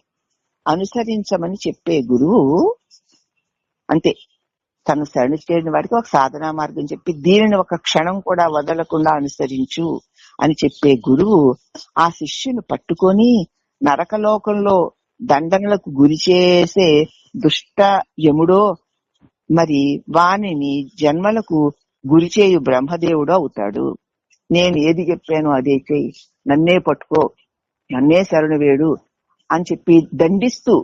అనుసరించమని చెప్పే గురువు అంతే. తను శరణు చేరిన వాడికి ఒక సాధనా మార్గం చెప్పి దీనిని ఒక క్షణం కూడా వదలకుండా అనుసరించు అని చెప్పే గురువు ఆ శిష్యుని పట్టుకొని నరకలోకంలో దండనలకు గురి చేసే దుష్ట యముడో మరి వానిని జన్మలకు గురి చేయు బ్రహ్మదేవుడు అవుతాడు. నేను ఏది చెప్పాను అదే చెయ్యి, నన్నే పట్టుకో, నన్నే శరణు వేడు అని చెప్పి దండిస్తూ,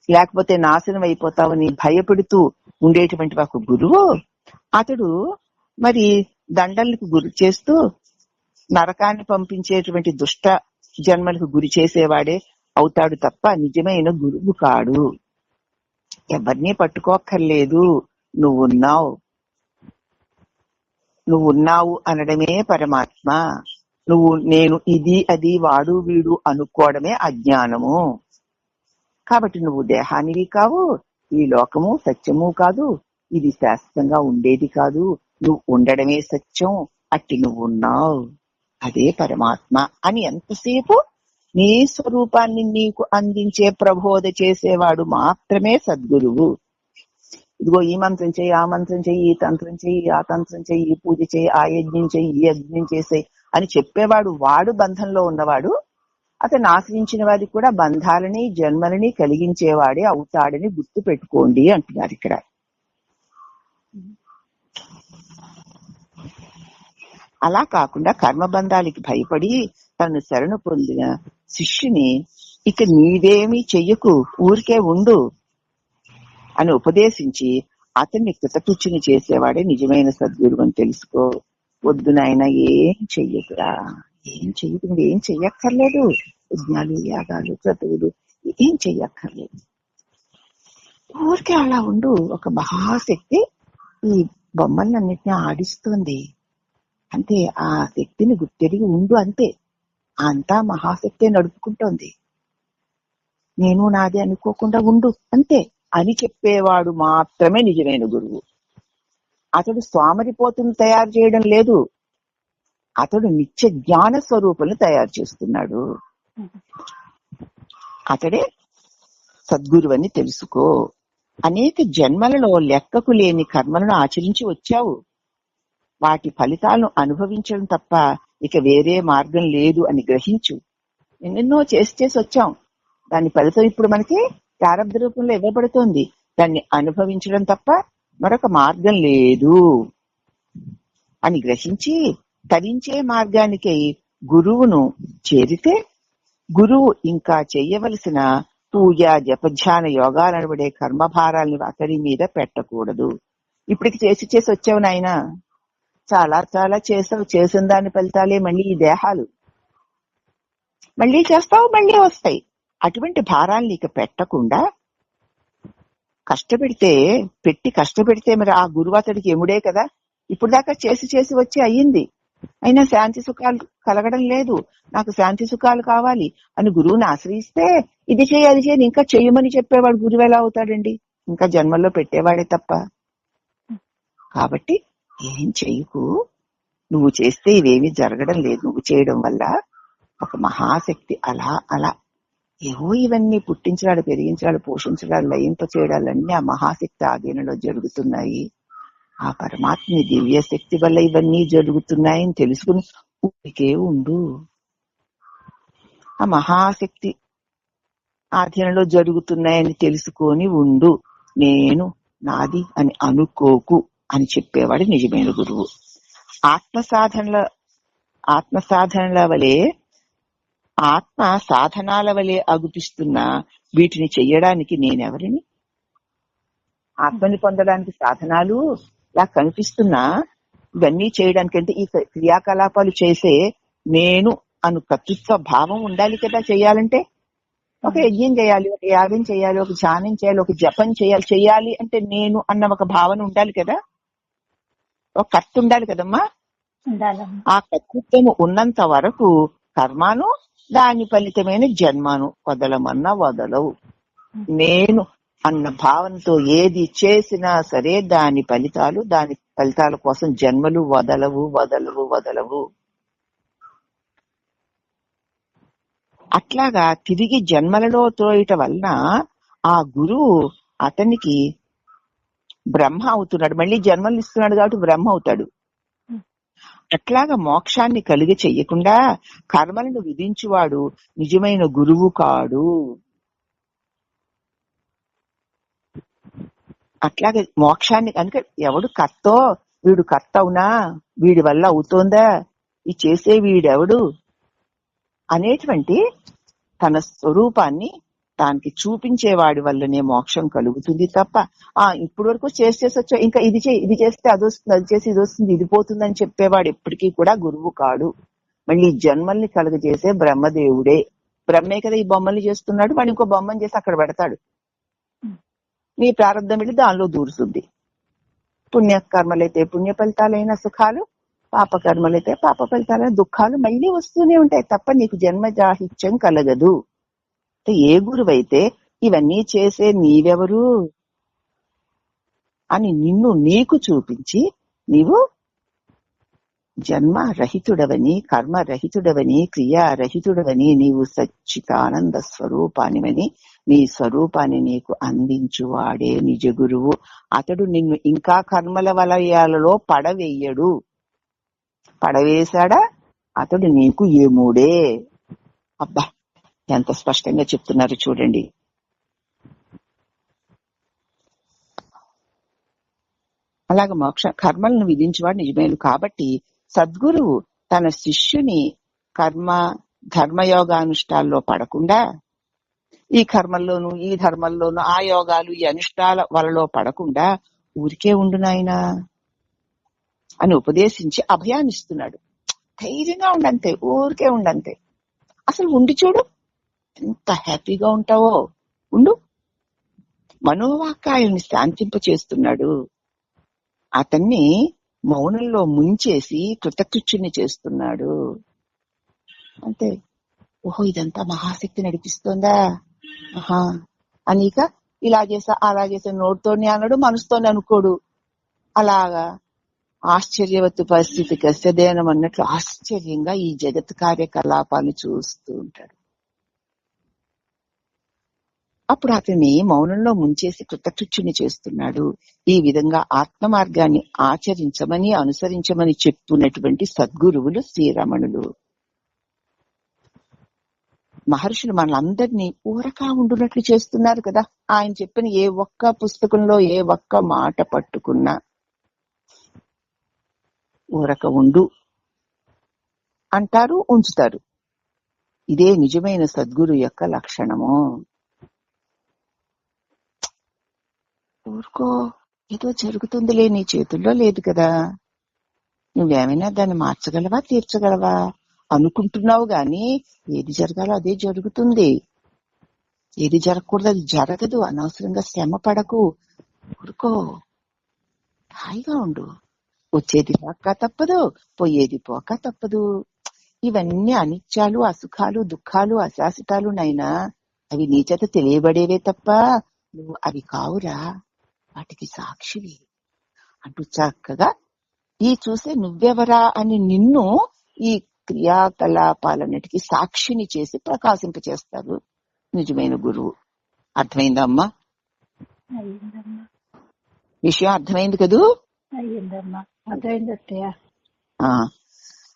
లేకపోతే నాశనం అయిపోతావని భయపెడుతూ ఉండేటువంటి ఒక గురువు అతడు మరి దండలకు గురి చేస్తూ నరకాన్ని పంపించేటువంటి దుష్ట జన్మలకు గురి చేసేవాడే అవుతాడు తప్ప నిజమైన గురువు కాడు. ఎవరిని పట్టుకోక్కర్లేదు, నువ్వున్నావు అనడమే పరమాత్మ. నేను ఇది అది వాడు వీడు అనుకోవడమే అజ్ఞానము. కాబట్టి నువ్వు దేహానివి కావు, ఈ లోకము సత్యము కాదు, ఇది శాశ్వతంగా ఉండేది కాదు, నువ్వు ఉండడమే సత్యం, అట్టి నువ్వు ఉన్నావు, అదే పరమాత్మ అని ఎంతసేపు నీ స్వరూపాన్ని నీకు అందించే ప్రబోధ చేసేవాడు మాత్రమే సద్గురువు. ఇదిగో ఈ మంత్రం చెయ్యి, ఆ మంత్రం చెయ్యి, ఈ తంత్రం చెయ్యి, ఆ తంత్రం చెయ్యి, ఈ పూజ చెయ్యి, ఆ యజ్ఞం చెయ్యి, ఈ యజ్ఞం చేసేయి అని చెప్పేవాడు వాడు బంధంలో ఉన్నవాడు. అతను ఆశ్రయించిన వారికి కూడా బంధాలని జన్మలని కలిగించేవాడే అవుతాడని గుర్తు పెట్టుకోండి అంటున్నారు ఇక్కడ. అలా కాకుండా కర్మబంధాలకి భయపడి తను శరణు పొందిన శిష్యుని ఇక నీవేమీ చెయ్యకు, ఊరికే ఉండు అని ఉపదేశించి అతన్ని కృతకృత్యుని చేసేవాడే నిజమైన సద్గురువు అని తెలుసుకో. వద్దు నాయన, ఏం చెయ్యకురా, ఏం చెయ్యకుండా ఏం చెయ్యక్కర్లేదు, యజ్ఞాలు యాగాలు క్రతువులు ఏం చెయ్యక్కర్లేదు, ఊరికే అలా ఉండు. ఒక మహాశక్తి ఈ బొమ్మలన్నిటినీ ఆడిస్తుంది అంతే. ఆ శక్తిని గుర్తెరిగి ఉండు అంతే. అంతా మహాశక్తి నడుపుకుంటోంది, నేను నాది అనుకోకుండా ఉండు అంతే అని చెప్పేవాడు మాత్రమే నిజమైన గురువు. అతడు స్వామరిపోతును తయారు చేయడం లేదు, అతడు నిత్య జ్ఞాన స్వరూపులను తయారు చేస్తున్నాడు. అతడే సద్గురువు అని తెలుసుకో. అనేక జన్మలలో లెక్కకు లేని కర్మలను ఆచరించి వచ్చావు, వాటి ఫలితాలను అనుభవించడం తప్ప ఇక వేరే మార్గం లేదు అని గ్రహించు. ఎన్నెన్నో చేసి వచ్చాం, దాని ఫలితం ఇప్పుడు మనకి ప్రారబ్ధ రూపంలో ఇవ్వబడుతోంది. దాన్ని అనుభవించడం తప్ప మరొక మార్గం లేదు అని గ్రహించి తరించే మార్గానికి గురువును చేరితే గురువు ఇంకా చెయ్యవలసిన పూజ జపధ్యాన యోగాలు అనబడే కర్మభారాలను అతడి మీద పెట్టకూడదు. ఇప్పటికి చేసి వచ్చావు నాయన, చాలా చాలా చేసావు, చేసిన దాని ఫలితాలే మళ్ళీ ఈ దేహాలు, మళ్ళీ చేస్తావు మళ్ళీ వస్తాయి. అటువంటి భారాలను ఇక పెట్టకుండా కష్టపెడితే మరి ఆ గురువు అతడికి ఎముడే కదా. ఇప్పుడు దాకా చేసి వచ్చి అయ్యింది, అయినా శాంతి సుఖాలు కలగడం లేదు, నాకు శాంతి సుఖాలు కావాలి అని గురువుని ఆశ్రయిస్తే ఇది చేయి అది చేయని ఇంకా చెయ్యమని చెప్పేవాడు గురువు ఎలా అవుతాడండి? ఇంకా జన్మల్లో పెట్టేవాడే తప్ప. కాబట్టి ఏం చెయ్యకు, నువ్వు చేస్తే ఇవేమీ జరగడం లేదు. నువ్వు చేయడం వల్ల ఒక మహాశక్తి అలా అలా ఏవో ఇవన్నీ పుట్టించడాలు, పెరిగించడాలు, పోషించడాలు, లయింప చేయడాలన్నీ ఆ మహాశక్తి ఆధీనంలో జరుగుతున్నాయి. ఆ పరమాత్మ దివ్య శక్తి వల్ల ఇవన్నీ జరుగుతున్నాయని తెలుసుకుని ఊరికే ఉండు. ఆ మహాశక్తి ఆధీనంలో జరుగుతున్నాయని తెలుసుకొని ఉండు. నేను నాది అని అనుకోకు అని చెప్పేవాడు నిజమైన గురువు. ఆత్మ సాధనల వలె ఆత్మ సాధనాల వలె అగుపిస్తున్నా వీటిని చెయ్యడానికి నేనెవరిని? ఆత్మని పొందడానికి సాధనాలు ఇలా కనిపిస్తున్నా ఇవన్నీ చేయడానికంటే ఈ క్రియాకలాపాలు చేసే నేను అను కర్తృత్వ భావం ఉండాలి కదా. చెయ్యాలంటే ఒక యజ్ఞం చేయాలి, ఒక యాగం చేయాలి, ఒక ధ్యానం చేయాలి, ఒక జపం చేయాలి అంటే నేను అన్న ఒక భావన ఉండాలి కదా, ఒక కర్త ఉండాలి కదమ్మా. ఆ కర్తృత్వము ఉన్నంత వరకు కర్మను దాని ఫలితమైన జన్మను వదలమన్నా వదలవు. నేను అన్న భావనతో ఏది చేసినా సరే దాని ఫలితాల కోసం జన్మలు వదలవు. అట్లాగా తిరిగి జన్మలలో తోయటం వలన ఆ గురువు అతనికి బ్రహ్మ అవుతున్నాడు, మళ్ళీ జన్మలు ఇస్తున్నాడు కాబట్టి బ్రహ్మ అవుతాడు. అట్లాగా మోక్షాన్ని కలిగి చెయ్యకుండా కర్మలను విధించువాడు నిజమైన గురువు కాడు. అట్లాగే మోక్షాన్ని కనుక ఎవడు కర్తో, వీడు కర్త అవునా, వీడి వల్ల అవుతోందా, ఈ చేసే వీడెవడు అనేటువంటి తన స్వరూపాన్ని దానికి చూపించేవాడి వల్లనే మోక్షం కలుగుతుంది తప్ప ఇప్పుడు వరకు చేసేసొచ్చా, ఇంకా ఇది చేస్తే అది వస్తుంది, అది చేసి ఇది వస్తుంది, ఇది పోతుంది అని చెప్పేవాడు ఎప్పటికీ కూడా గురువు కాడు. మళ్ళీ జన్మల్ని కలుగజేసే బ్రహ్మదేవుడే. బ్రహ్మే కదా ఈ బొమ్మల్ని చేస్తున్నాడు, వాడు ఇంకో బొమ్మని చేసి అక్కడ పెడతాడు. నీ ప్రారంభం వెళ్ళి దానిలో దూరుతుంది. పుణ్యకర్మలైతే పుణ్య ఫలితాలైన సుఖాలు, పాపకర్మలైతే పాప ఫలితాలైన దుఃఖాలు మళ్ళీ వస్తూనే ఉంటాయి తప్ప నీకు జన్మజాహిత్యం కలగదు. ఏ గురువైతే ఇవన్నీ చేసే నీవెవరు అని నిన్ను నీకు చూపించి నీవు జన్మరహితుడవని, కర్మరహితుడవని, క్రియారహితుడవని, నీవు సచ్చిదానంద స్వరూపానివని నీ స్వరూపాన్ని నీకు అందించువాడే నిజ గురువు. అతడు నిన్ను ఇంకా కర్మల వలయాలలో పడవేయడు. పడవేశాడా అతడు నీకు ఏమూడే. అబ్బా ఎంత స్పష్టంగా చెప్తున్నారు చూడండి. అలాగే మోక్ష కర్మలను విధించేవాడు నిజమేలు. కాబట్టి సద్గురువు తన శిష్యుని ధర్మయోగానుష్ఠాల్లో పడకుండా, ఈ కర్మల్లోనూ ఈ ధర్మల్లోనూ ఆ యోగాలు ఈ అనుష్ఠాల వలలో పడకుండా ఊరికే ఉండు నాయనా అని ఉపదేశించి అభయాన్నిస్తున్నాడు. ధైర్యంగా ఉండంతే, ఊరికే ఉండంతే. అసలు ఉండి చూడు ఎంత హ్యాపీగా ఉంటావో. ఉండు. మనోవాక్కాయల్ని శాంతింప చేస్తున్నాడు. అతన్ని మౌనంలో ముంచేసి కృతకృత్యుని చేస్తున్నాడు. అంతే. ఓహో ఇదంతా మహాశక్తి నడిపిస్తోందా అనీక ఇలా చేసా అలా చేసా నోటితోనే అన్నాడు, మనసుతోనే అనుకోడు. అలాగా ఆశ్చర్యవత్తు పరిస్థితి కస్తదేనం అన్నట్లు ఆశ్చర్యంగా ఈ జగత్ కార్యకలాపాలు చూస్తూ ఉంటాడు. అప్పుడు అతన్ని మౌనంలో ముంచేసి కృతకృత్యుని చేస్తున్నాడు. ఈ విధంగా ఆత్మ మార్గాన్ని ఆచరించమని అనుసరించమని చెప్తున్నటువంటి సద్గురువులు శ్రీరమణులు. మహర్షులు మనందరినీ ఊరకా ఉండునట్లు చేస్తున్నారు కదా. ఆయన చెప్పిన ఏ ఒక్క పుస్తకంలో ఏ ఒక్క మాట పట్టుకున్నా ఊరక ఉండు అంటారు, ఉంచుతారు. ఇదే నిజమైన సద్గురు యొక్క లక్షణము. ఊరుకో, ఏదో జరుగుతుందిలే, నీ చేతుల్లో లేదు కదా, నువ్వేమైనా దాన్ని మార్చగలవా తీర్చగలవా అనుకుంటున్నావు గాని ఏది జరగాలో అదే జరుగుతుంది. ఏది జరగకూడదు అది జరగదు. అనవసరంగా శ్రమ పడకు, ఊరుకో, హాయిగా ఉండు. వచ్చేది రాక తప్పదు, పోయేది పోక తప్పదు. ఇవన్నీ అనిత్యాలు, అసుఖాలు, దుఃఖాలు, అశాశ్వతాలు నైనా అవి నీ చేత తెలియబడేవే తప్ప నువ్వు అవి కావురా, వాటికి సాక్షివి అంటూ చక్కగా ఈ చూసే నువ్వెవరా అని నిన్ను ఈ క్రియాకలాపాలన్నిటికీ సాక్షిని చేసి ప్రకాశింప చేస్తారు నిజమైన గురువు. అర్థమైందమ్మా? విషయం అర్థమైంది కదూ?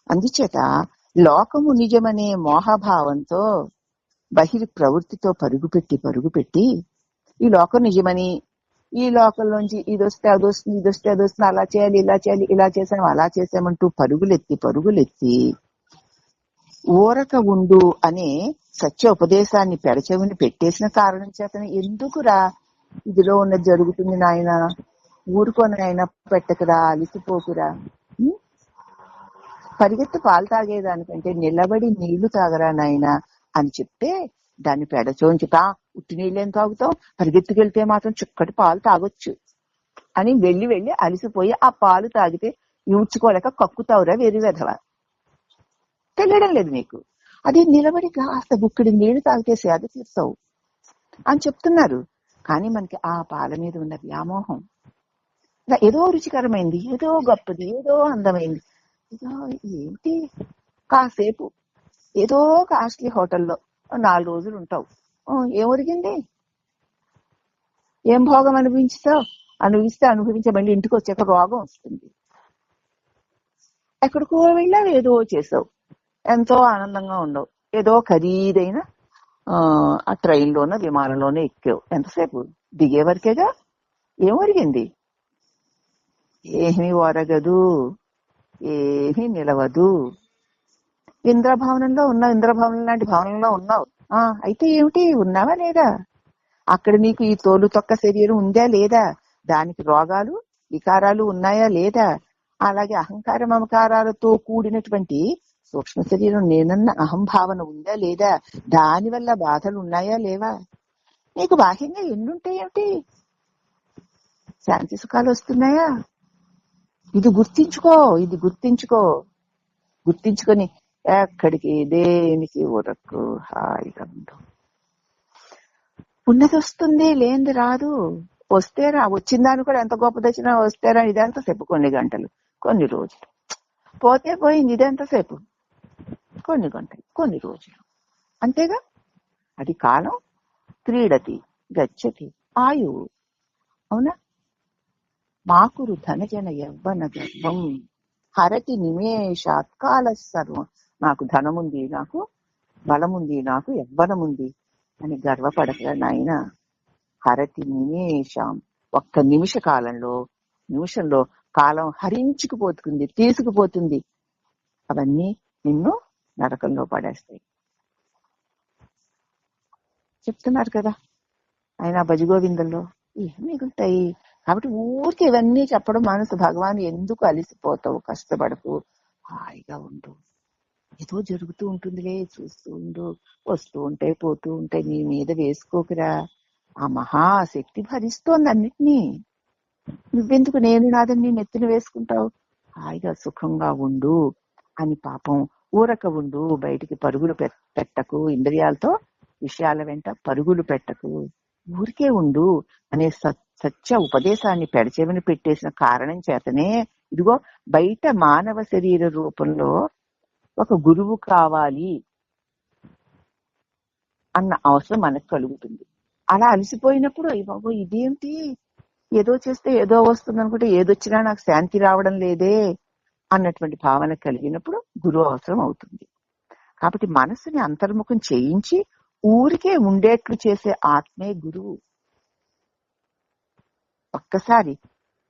అందుచేత లోకము నిజమనే మోహభావంతో బహిర్ ప్రవృత్తితో పరుగుపెట్టి ఈ లోకం నిజమని, ఈ లోకంలోంచి ఇది వస్తే అది వస్తుంది, ఇది వస్తే అది వస్తుంది, అలా చేయాలి ఇలా చేయాలి, ఇలా చేసాము అలా చేసామంటూ పరుగులెత్తి ఊరక ఉండు అనే సత్య ఉపదేశాన్ని పెడచెవిని పెట్టేసిన కారణం చేతనే ఎందుకురా ఇదిలో ఉన్నది జరుగుతుంది నాయన, ఊరుకొని నాయన, పెట్టకురా, అలిసిపోకురా, పరిగెత్తి పాలు తాగేదానికంటే నిలబడి నీళ్లు తాగరా నాయన అని చెప్తే దాన్ని పెడచోంచి ఉట్టి నీళ్ళేం తాగుతాం, పరిగెత్తుకెళ్తే మాత్రం చిక్కటి పాలు తాగొచ్చు అని వెళ్ళి అలిసిపోయి ఆ పాలు తాగితే ఊడ్చుకోలేక కక్కుతావురా వేరు వెధవ, తెలియడం లేదు నీకు. అది నిలబడి కాస్త బుక్కిడి నీళ్లు తాగితే సేద తీర్చావు అని చెప్తున్నారు. కానీ మనకి ఆ పాల మీద ఉన్న వ్యామోహం, ఏదో రుచికరమైంది, ఏదో గొప్పది, ఏదో అందమైంది, ఏదో ఏంటి కాసేపు ఏదో కాస్ట్లీ హోటల్లో 4 రోజులు ఉంటావు. ఏం ఒరిగింది? ఏం భోగం అనుభవిస్తే మళ్ళీ ఇంటికి వచ్చాక రోగం వస్తుంది. ఎక్కడికో వెళ్ళావు, ఏదో చేసావు, ఎంతో ఆనందంగా ఉండవు, ఏదో ఖరీదైన ఆ ట్రైన్లోనో విమానంలోనో ఎక్కావు. ఎంతసేపు? దిగే వరకేగా. ఏం ఒరిగింది? ఏమీ ఒరగదు, ఏమీ నిలవదు. ఇంద్రభవనంలో లాంటి భవనంలో ఉన్నావు. అయితే ఏమిటి? ఉన్నావా లేదా? అక్కడ నీకు ఈ తోలు తొక్క శరీరం ఉందా లేదా? దానికి రోగాలు వికారాలు ఉన్నాయా లేదా? అలాగే అహంకార మమకారాలతో కూడినటువంటి సూక్ష్మ శరీరం నేనన్న అహంభావన ఉందా లేదా? దాని వల్ల బాధలు ఉన్నాయా లేవా? నీకు బాహ్యంగా ఎన్నుంటాయేమిటి? శాంతి సుఖాలు వస్తున్నాయా? ఇది గుర్తించుకొని ఎక్కడికి దేనికి ఊరకు హాయిగా ఉండు. ఉన్నది వస్తుంది, లేనిది రాదు. వస్తేరా, వచ్చిందాన్ని కూడా ఎంత గొప్పదొచ్చినా వస్తేరా ఇదెంతసేపు? కొన్ని గంటలు, కొన్ని రోజులు. పోతే పోయింది, ఇదెంతసేపు? కొన్ని గంటలు, కొన్ని రోజులు, అంతేగా. అది కాలం. క్రీడతి గచ్చతి ఆయువు. అవునా? మాకురు ధనజన యవ్వన గర్వం హరతి నిమేషాత్ కాల సర్వం. నాకు ధనముంది, నాకు బలముంది, నాకు యవ్వనముంది అని గర్వపడక నాయన. హరతి నిమేషం, ఒక్క నిమిషంలో కాలం హరించుకుపోతుంది, తీసుకుపోతుంది. అవన్నీ నిన్ను నరకంలో పడేస్తాయి. చెప్తున్నారు కదా ఆయన భజగోవిందంలో. ఏం మిగులుతాయి? కాబట్టి ఊరికి ఇవన్నీ చెప్పడం మనసు. భగవాన్ ఎందుకు అలిసిపోతావు? కష్టపడకు, హాయిగా ఉండు. ఏదో జరుగుతూ ఉంటుందిలే, చూస్తూ ఉండు. వస్తూ ఉంటాయి, పోతూ ఉంటాయి, నీ మీద వేసుకోకురా. ఆ మహాశక్తి భరిస్తోంది అన్నిటినీ. నువ్వెందుకు నేను నాదని నీ నెత్తిన వేసుకుంటావు? హాయిగా సుఖంగా ఉండు అని పాపం ఊరక ఉండు. బయటికి పరుగులు పెట్టకు, ఇంద్రియాలతో విషయాల వెంట పరుగులు పెట్టకు, ఊరికే ఉండు అనే సత్య ఉపదేశాన్ని పెడచెవిని పెట్టేసిన కారణం చేతనే ఇదిగో బయట మానవ శరీర రూపంలో ఒక గురువు కావాలి అన్న అవసరం మనకు కలుగుతుంది. అలా అలసిపోయినప్పుడు అయ్యి బాబు ఇదేంటి, ఏదో చేస్తే ఏదో వస్తుంది అనుకుంటే ఏదొచ్చినా నాకు శాంతి రావడం లేదే అన్నటువంటి భావన కలిగినప్పుడు గురువు అవసరం అవుతుంది. కాబట్టి మనసుని అంతర్ముఖం చేయించి ఊరికే ఉండేట్లు చేసే ఆత్మే గురువు. ఒక్కసారి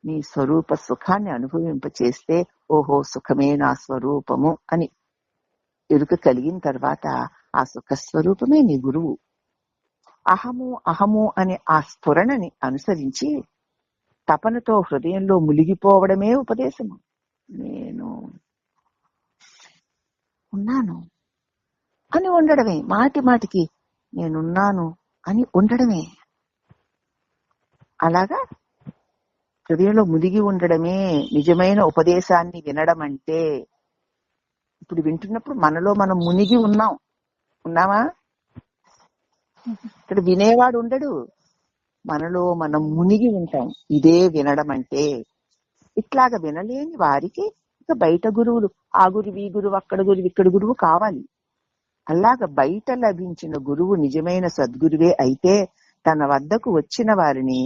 నీ స్వరూప సుఖాన్ని అనుభవింపచేస్తే ఓహో సుఖమే నా స్వరూపము అని ఎరుక కలిగిన తర్వాత ఆ సుఖ స్వరూపమే నీ గురువు. అహము అనే ఆ స్ఫురణని అనుసరించి తపనతో హృదయంలో మునిగిపోవడమే ఉపదేశము. నేను ఉన్నాను అని ఉండడమే. మాటికి నేనున్నాను అని ఉండడమే. అలాగా హృదయంలో మునిగి ఉండడమే నిజమైన ఉపదేశాన్ని వినడం అంటే. ఇప్పుడు వింటున్నప్పుడు మనలో మనం మునిగి ఉన్నామా? ఇక్కడ వినేవాడు ఉండడు, మనలో మనం మునిగి ఉంటాం. ఇదే వినడం అంటే. ఇట్లాగా వినలేని వారికి ఇక బయట గురువులు, ఆ గురువు, ఈ గురువు, అక్కడ గురువు, ఇక్కడ గురువు కావాలి. అలాగా బయట లభించిన గురువు నిజమైన సద్గురువే అయితే తన వద్దకు వచ్చిన వారిని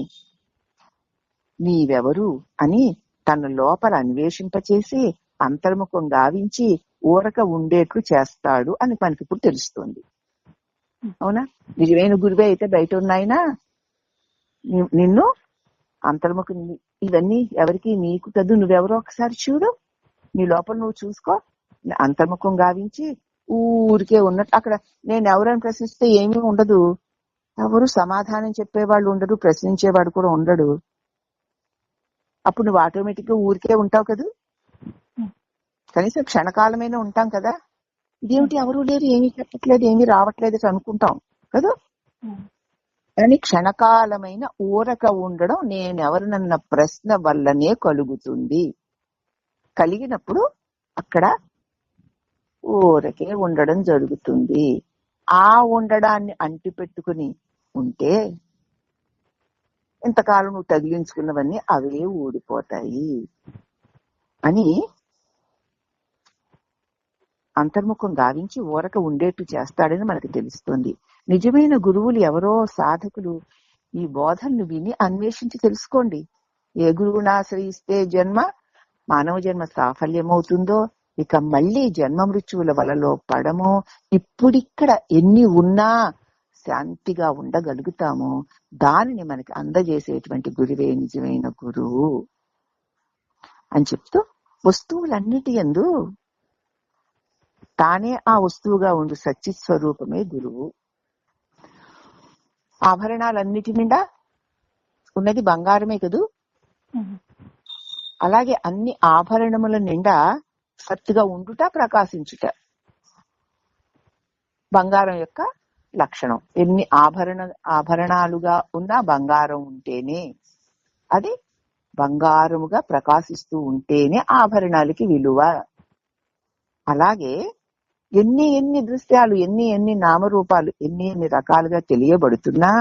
నీవెవరు అని తన లోపల అన్వేషింపచేసి అంతర్ముఖం గావించి ఊరక ఉండేట్లు చేస్తాడు అని మనకి ఇప్పుడు తెలుస్తుంది. అవునా? నిజమైన గురువే అయితే బయట ఉన్నాయినా నిన్ను అంతర్ముఖం. ఇవన్నీ ఎవరికి? నీకు కదూ. నువ్వెవరో ఒకసారి చూడు, నీ లోపల నువ్వు చూసుకో. అంతర్ముఖం గావించి ఊరికే ఉన్నట్టు అక్కడ నేను ఎవరైనా ప్రశ్నిస్తే ఏమీ ఉండదు. ఎవరు సమాధానం చెప్పేవాళ్ళు ఉండరు, ప్రశ్నించేవాడు కూడా ఉండడు. అప్పుడు నువ్వు ఆటోమేటిక్ గా ఊరికే ఉంటావు కదా. కనీసం క్షణకాలమైనా ఉంటాం కదా. ఇదేమిటి ఎవరు లేరు, ఏమీ చెప్పట్లేదు, ఏమీ రావట్లేదు అనుకుంటాం కదా. కానీ క్షణకాలమైన ఊరక ఉండడం నేనెవరినన్న ప్రశ్న వల్లనే కలుగుతుంది. కలిగినప్పుడు అక్కడ ఊరకే ఉండడం జరుగుతుంది. ఆ ఉండడాన్ని అంటిపెట్టుకుని ఉంటే ఇంతకాలం నువ్వు తగిలించుకున్నవన్నీ అవే ఊడిపోతాయి అని అంతర్ముఖం గావించి ఊరక ఉండేట్టు చేస్తాడని మనకు తెలుస్తోంది. నిజమైన గురువులు ఎవరో సాధకులు ఈ బోధనను విని అన్వేషించి తెలుసుకోండి. ఏ గురువుని ఆశ్రయిస్తే మానవ జన్మ సాఫల్యమవుతుందో, ఇక మళ్ళీ జన్మ మృత్యువుల వలలో పడమో, ఇప్పుడిక్కడ ఎన్ని ఉన్నా శాంతిగా ఉండగలుగుతామో దానిని మనకి అందజేసేటువంటి గురువే నిజమైన గురువు అని చెప్తూ, వస్తువులన్నిటి యందు తానే ఆ వస్తువుగా ఉండు సచ్చిత్ స్వరూపమే గురువు. ఆభరణాలన్నిటి నిండా ఉన్నది బంగారమే కదూ. అలాగే అన్ని ఆభరణముల నిండా సత్తుగా ఉండుట, ప్రకాశించుట బంగారం యొక్క లక్షణం. ఎన్ని ఆభరణాలుగా ఉన్నా బంగారం ఉంటేనే, అది బంగారముగా ప్రకాశిస్తూ ఉంటేనే ఆభరణాలకి విలువ. అలాగే ఎన్ని దృశ్యాలు, ఎన్ని నామరూపాలు, ఎన్ని రకాలుగా తెలియబడుతున్నా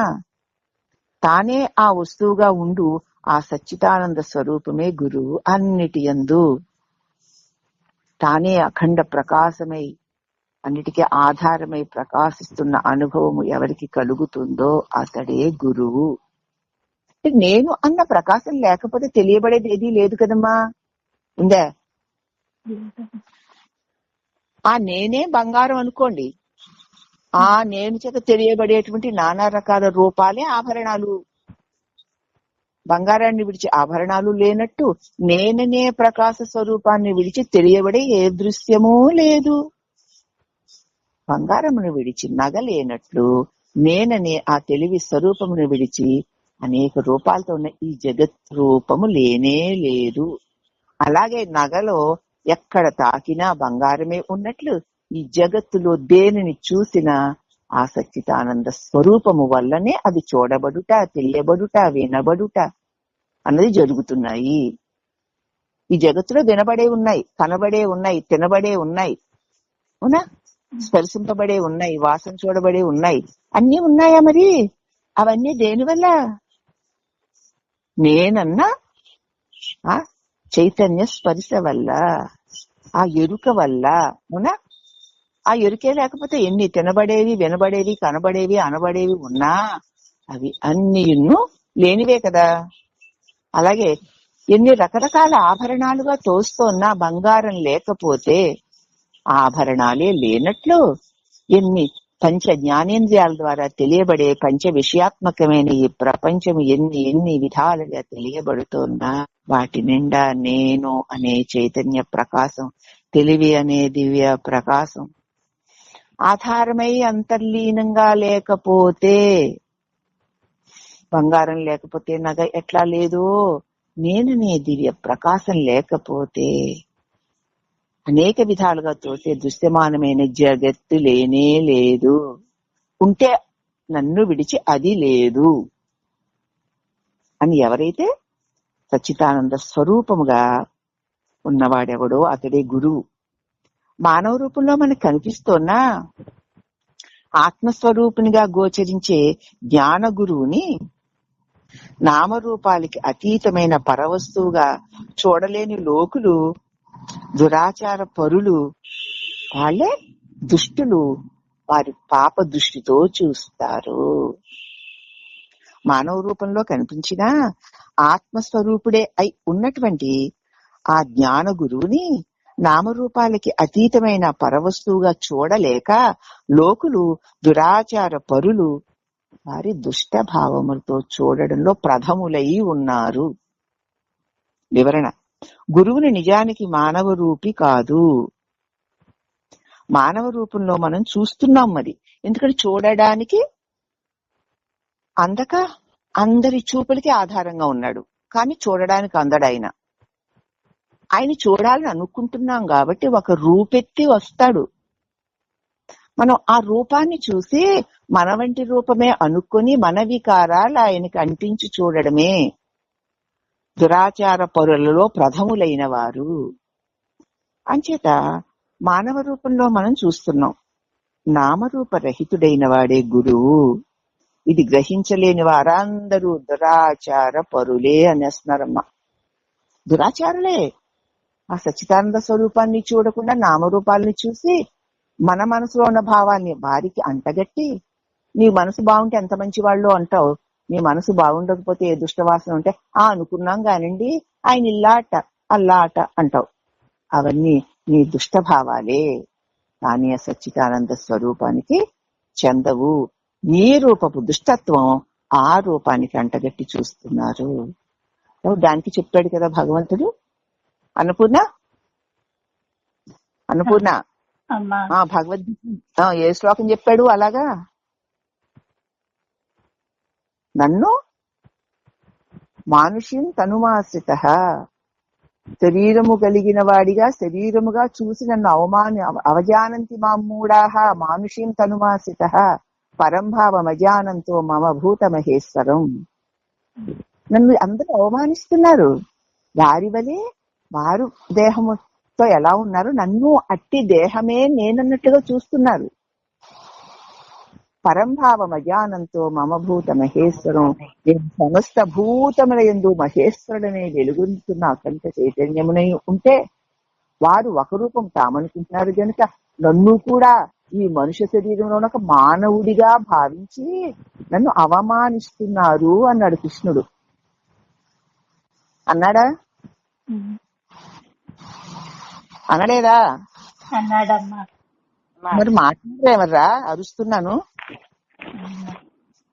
తానే ఆ వస్తువుగా ఉండు ఆ సచ్చిదానంద స్వరూపమే గురువు. అన్నిటి యందు తానే అఖండ ప్రకాశమై అన్నిటికీ ఆధారమై ప్రకాశిస్తున్న అనుభవము ఎవరికి కలుగుతుందో అతడే గురువు. నేను అన్న ప్రకాశం లేకపోతే తెలియబడేది ఏదీ లేదు కదమ్మా. ఉందా? ఆ నేనే బంగారం అనుకోండి, ఆ నేను చేత తెలియబడేటువంటి నానా రకాల రూపాలే ఆభరణాలు. బంగారాన్ని విడిచి ఆభరణాలు లేనట్టు నేననే ప్రకాశ స్వరూపాన్ని విడిచి తెలియబడే ఏ దృశ్యమూ లేదు. బంగారమును విడిచి నగ లేనట్లు నేననే ఆ తెలివి స్వరూపమును విడిచి అనేక రూపాలతో ఉన్న ఈ జగత్ రూపము లేనే లేదు. అలాగే నగలో ఎక్కడ తాకినా బంగారమే ఉన్నట్లు ఈ జగత్తులో దేనిని చూసినా ఆ సచ్చిదానంద స్వరూపము వల్లనే అది చూడబడుట, తెలియబడుట, వినబడుట అన్నది జరుగుతున్నాయి. ఈ జగత్తులో వినబడే ఉన్నాయి, కనబడే ఉన్నాయి, తినబడే ఉన్నాయి, అవునా, స్పర్శింపబడే ఉన్నాయి, వాసన చూడబడే ఉన్నాయి, అన్ని ఉన్నాయా? మరి అవన్నీ దేనివల్ల? నేనన్నా ఆ చైతన్య స్పర్శ వల్ల, ఆ ఎరుక వల్ల. అవునా? ఆ ఎరుకే లేకపోతే ఎన్ని తినబడేవి, వినబడేవి, కనబడేవి, అనబడేవి ఉన్నా అవి అన్ని లేనివే కదా. అలాగే ఎన్ని రకరకాల ఆభరణాలుగా తోస్తున్న బంగారం లేకపోతే ఆభరణాలే లేనట్లు ఎన్ని పంచ జ్ఞానేంద్రియాల ద్వారా తెలియబడే పంచ విషయాత్మకమైన ఈ ప్రపంచం ఎన్ని విధాలుగా తెలియబడుతోన్నా వాటి నిండా నేను అనే చైతన్య ప్రకాశం, తెలివి అనే దివ్య ప్రకాశం ఆధారమై అంతర్లీనంగా లేకపోతే, బంగారం లేకపోతే నగ ఎట్లా లేదో, నేననే దివ్య ప్రకాశం లేకపోతే అనేక విధాలుగా తోసే దృశ్యమానమైన జగత్తు లేనే లేదు. ఉంటే నన్ను విడిచి అది లేదు అని ఎవరైతే సచ్చిదానంద స్వరూపముగా ఉన్నవాడెవడో అతడే గురువు. మానవ రూపంలో మనకు కనిపిస్తోన్నా ఆత్మస్వరూపునిగా గోచరించే జ్ఞాన గురువుని నామరూపాలకి అతీతమైన పరవస్తువుగా చూడలేని లోకులు, దురాచార పరులు, వాళ్ళే దుష్టులు, వారి పాప దృష్టితో చూస్తారు. మానవ రూపంలో కనిపించిన ఆత్మస్వరూపుడే అయి ఉన్నటువంటి ఆ జ్ఞాన గురువుని నామరూపాలకి అతీతమైన పరవస్తువుగా చూడలేక లోకులు, దురాచార పరులు వారి దుష్ట భావములతో చూడడంలో ప్రథములై ఉన్నారు. వివరణ: గురువుని నిజానికి మానవ రూపి కాదు. మానవ రూపంలో మనం చూస్తున్నాం. మరి ఎందుకంటే చూడడానికి అందక అందరి చూపులకి ఆధారంగా ఉన్నాడు, కానీ చూడడానికి అందడాయన. ఆయన చూడాలని అనుకుంటున్నాం కాబట్టి ఒక రూపెత్తి వస్తాడు. మనం ఆ రూపాన్ని చూసి మన వంటి రూపమే అనుకుని మన వికారాలు ఆయనకి అంటించి చూడడమే దురాచార పరులలో ప్రథములైన వారు. అంచేత మానవ రూపంలో మనం చూస్తున్నాం. నామరూప రహితుడైన వాడే గురువు. ఇది గ్రహించలేని వారందరూ దురాచార పరులే అనేస్తున్నారమ్మా. దురాచారులే. ఆ సచ్చిదానంద స్వరూపాన్ని చూడకుండా నామరూపాలని చూసి మన మనసులో ఉన్న భావాల్ని వారికి అంటగట్టి, నీ మనసు బాగుంటే ఎంత మంచి వాళ్ళు అంటావు, నీ మనసు బాగుండకపోతే ఏ దుష్టవాసన ఉంటే అనుకున్నాం కానండి ఆయన ఇల్లాట అల్లాట అంటావు. అవన్నీ నీ దుష్ట భావాలే, కానీ ఆ సచ్చిదానంద స్వరూపానికి చెందవు. నీ రూపపు దుష్టత్వం ఆ రూపానికి అంటగట్టి చూస్తున్నారు. దానికి చెప్పాడు కదా భగవంతుడు. అన్నపూర్ణ అన్నపూర్ణ అమ్మా భగవద్గీత ఏ శ్లోకం చెప్పాడు అలాగా? నన్ను మానుష్యం తనుమాశ్రిత, శరీరము కలిగిన వాడిగా శరీరముగా చూసి నన్ను అవజానంతి మామూఢాః మానుష్యం తనుమాశ్రిత పరంభావమజానంతో మమ భూత మహేశ్వరం. నన్ను అందరూ అవమానిస్తున్నారు. వారి వలె వారు దేహముతో ఎలా ఉన్నారు, నన్ను అట్టి దేహమే నేనన్నట్టుగా చూస్తున్నారు. పరంభావమజానంతో మమ భూత మహేశ్వరం, నేను సమస్త భూతముల యందు మహేశ్వరుడనే వెలుగుతున్న అఖండ చైతన్యమునై ఉంటే వారు ఒక రూపం తామనుకుంటున్నారు కనుక నన్ను కూడా ఈ మనుష్య శరీరంలో ఒక మానవుడిగా భావించి నన్ను అవమానిస్తున్నారు అన్నాడు కృష్ణుడు. అన్నాడా? అనలేదా? అన్నాడమ్మా. మరి మాట్లాడేమర్రా, అరుస్తున్నాను.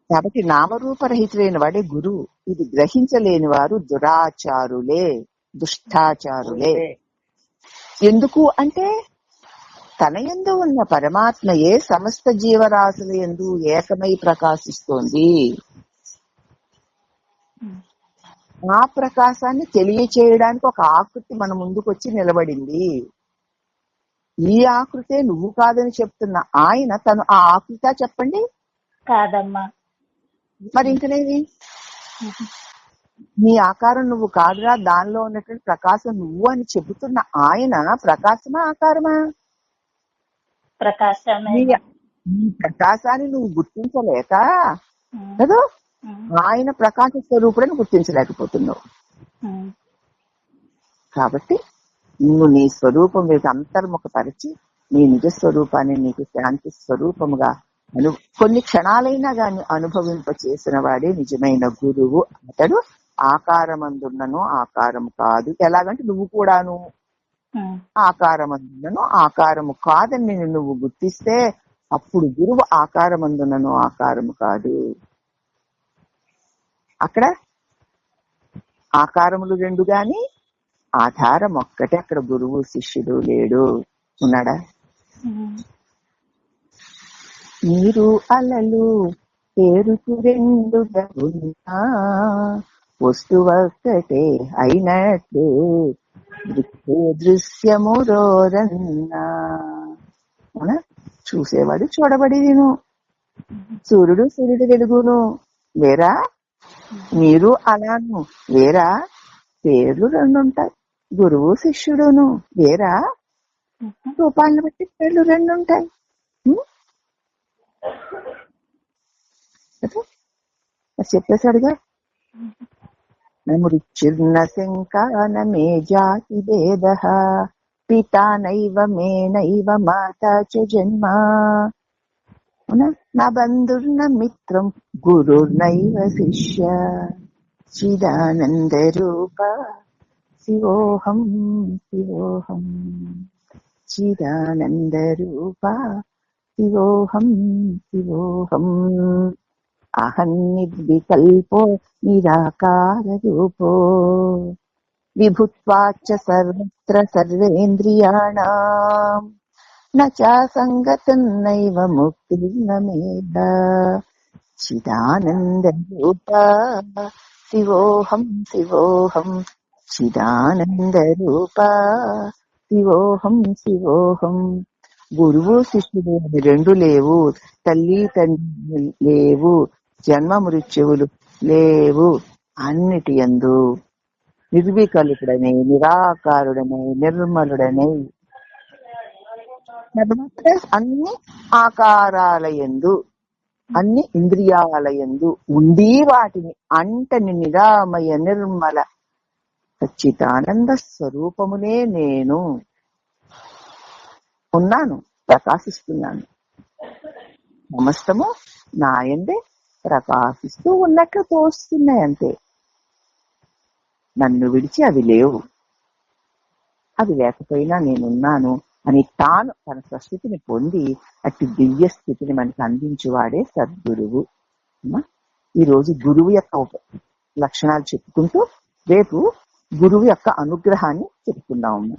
కాబట్టి నామరూపరహితులైన వాడే గురువు. ఇది గ్రహించలేని వారు దురాచారులే, దుష్టాచారులే. ఎందుకు అంటే తన యందు ఉన్న పరమాత్మయే సమస్త జీవరాశుల యందు ఏకమై ప్రకాశిస్తోంది. ఆ ప్రకాశాన్ని తెలియచేయడానికి ఒక ఆకృతి మన ముందుకు వచ్చి నిలబడింది. ఈ ఆకృతే నువ్వు కాదని చెప్తున్న ఆయన తను ఆ ఆకృత చెప్పండి. కాదమ్మా. మరి ఇంకనేది? నీ ఆకారం నువ్వు కాదురా, దానిలో ఉన్నటువంటి ప్రకాశం నువ్వు అని చెబుతున్న ఆయన ప్రకాశమా ఆకారమా? ప్రకాశమే. నీ ప్రకాశాన్ని నువ్వు గుర్తించలేక కదా ఆయన ప్రకాశ స్వరూపుడని గుర్తించలేకపోతున్నావు. కాబట్టి నువ్వు నీ స్వరూపం మీద అంతర్ముఖపరిచి నీ నిజ స్వరూపాన్ని నీకు శాంతి స్వరూపముగా కొన్ని క్షణాలైనా గాని అనుభవింప చేసిన వాడే నిజమైన గురువు. అతడు ఆకారమందున్నను ఆకారం కాదు. ఎలాగంటే నువ్వు కూడాను ఆకారమందున్నను ఆకారము కాదని నువ్వు గుర్తిస్తే అప్పుడు గురువు ఆకారమందున్నను ఆకారము కాదు. అక్కడ ఆకారములు రెండు గాని ఆధారం ఒక్కటే. అక్కడ గురువు శిష్యుడు లేడు. ఉన్నాడా? నీరు అలలు పేరుకు రెండుగా ఉన్నా వస్తువొక్కటే అయినట్టు దృశ్యము రోరన్నా. చూసేవాడు చూడబడి నేను, సూర్యుడు సూర్యుడు వెలుగును వేరా, మీరు అలాను వేరా, పేర్లు రెండుంటాయి. గురువు శిష్యుడును వేరా, రూపాలను బట్టి పేర్లు రెండుంటాయి. చెప్పేశాడుగా. నమృచ్ఛిర్న శంకానమే జాతి భేద పితా నైవ మే నైవ మాతా చ జన్మ నా బంధుర్న మిత్రం గురుర్నైవ శిష్య చిదానంద రూప శివోహం శివోహం చిదానంద రూప శివోహం శివోహం అహం నిర్వికల్పో నిరాకార రూపో విభుత్వాచ్చ సర్వత్ర సర్వేంద్రియాణాం నచా సంగతం నైవ ముక్తిర్నమేధ చిదానంద రూప శివోహం శివోహం చిదానంద రూప శివోహం శివోహం. గురువు శిష్యుడు అని రెండు లేవు, తల్లి తండ్రి లేవు, జన్మ మృత్యువులు లేవు. అన్నిటి యందు నిర్వికల్పుడనే నిరాకారుడనే నిర్మలుడనే అన్ని ఆకారాలయందు అన్ని ఇంద్రియాలయందు ఉండి వాటిని అంటని నిరామయ నిర్మల సచ్చిదానంద స్వరూపమునే నేను ఉన్నాను, ప్రకాశిస్తున్నాను. సమస్తము నాయందే ప్రకాశిస్తూ ఉన్నట్లు తోస్తున్నాయి అంతే. నన్ను విడిచి అవి లేవు, అవి లేకపోయినా నేనున్నాను అని తాను తన స్వస్థితిని పొంది అట్టి దివ్య స్థితిని మనకు అందించువాడే సద్గురువు. ఈ రోజు గురువు యొక్క లక్షణాలు చెప్పుకుంటూ రేపు గురువు యొక్క అనుగ్రహాన్ని చెప్పుకుందాము.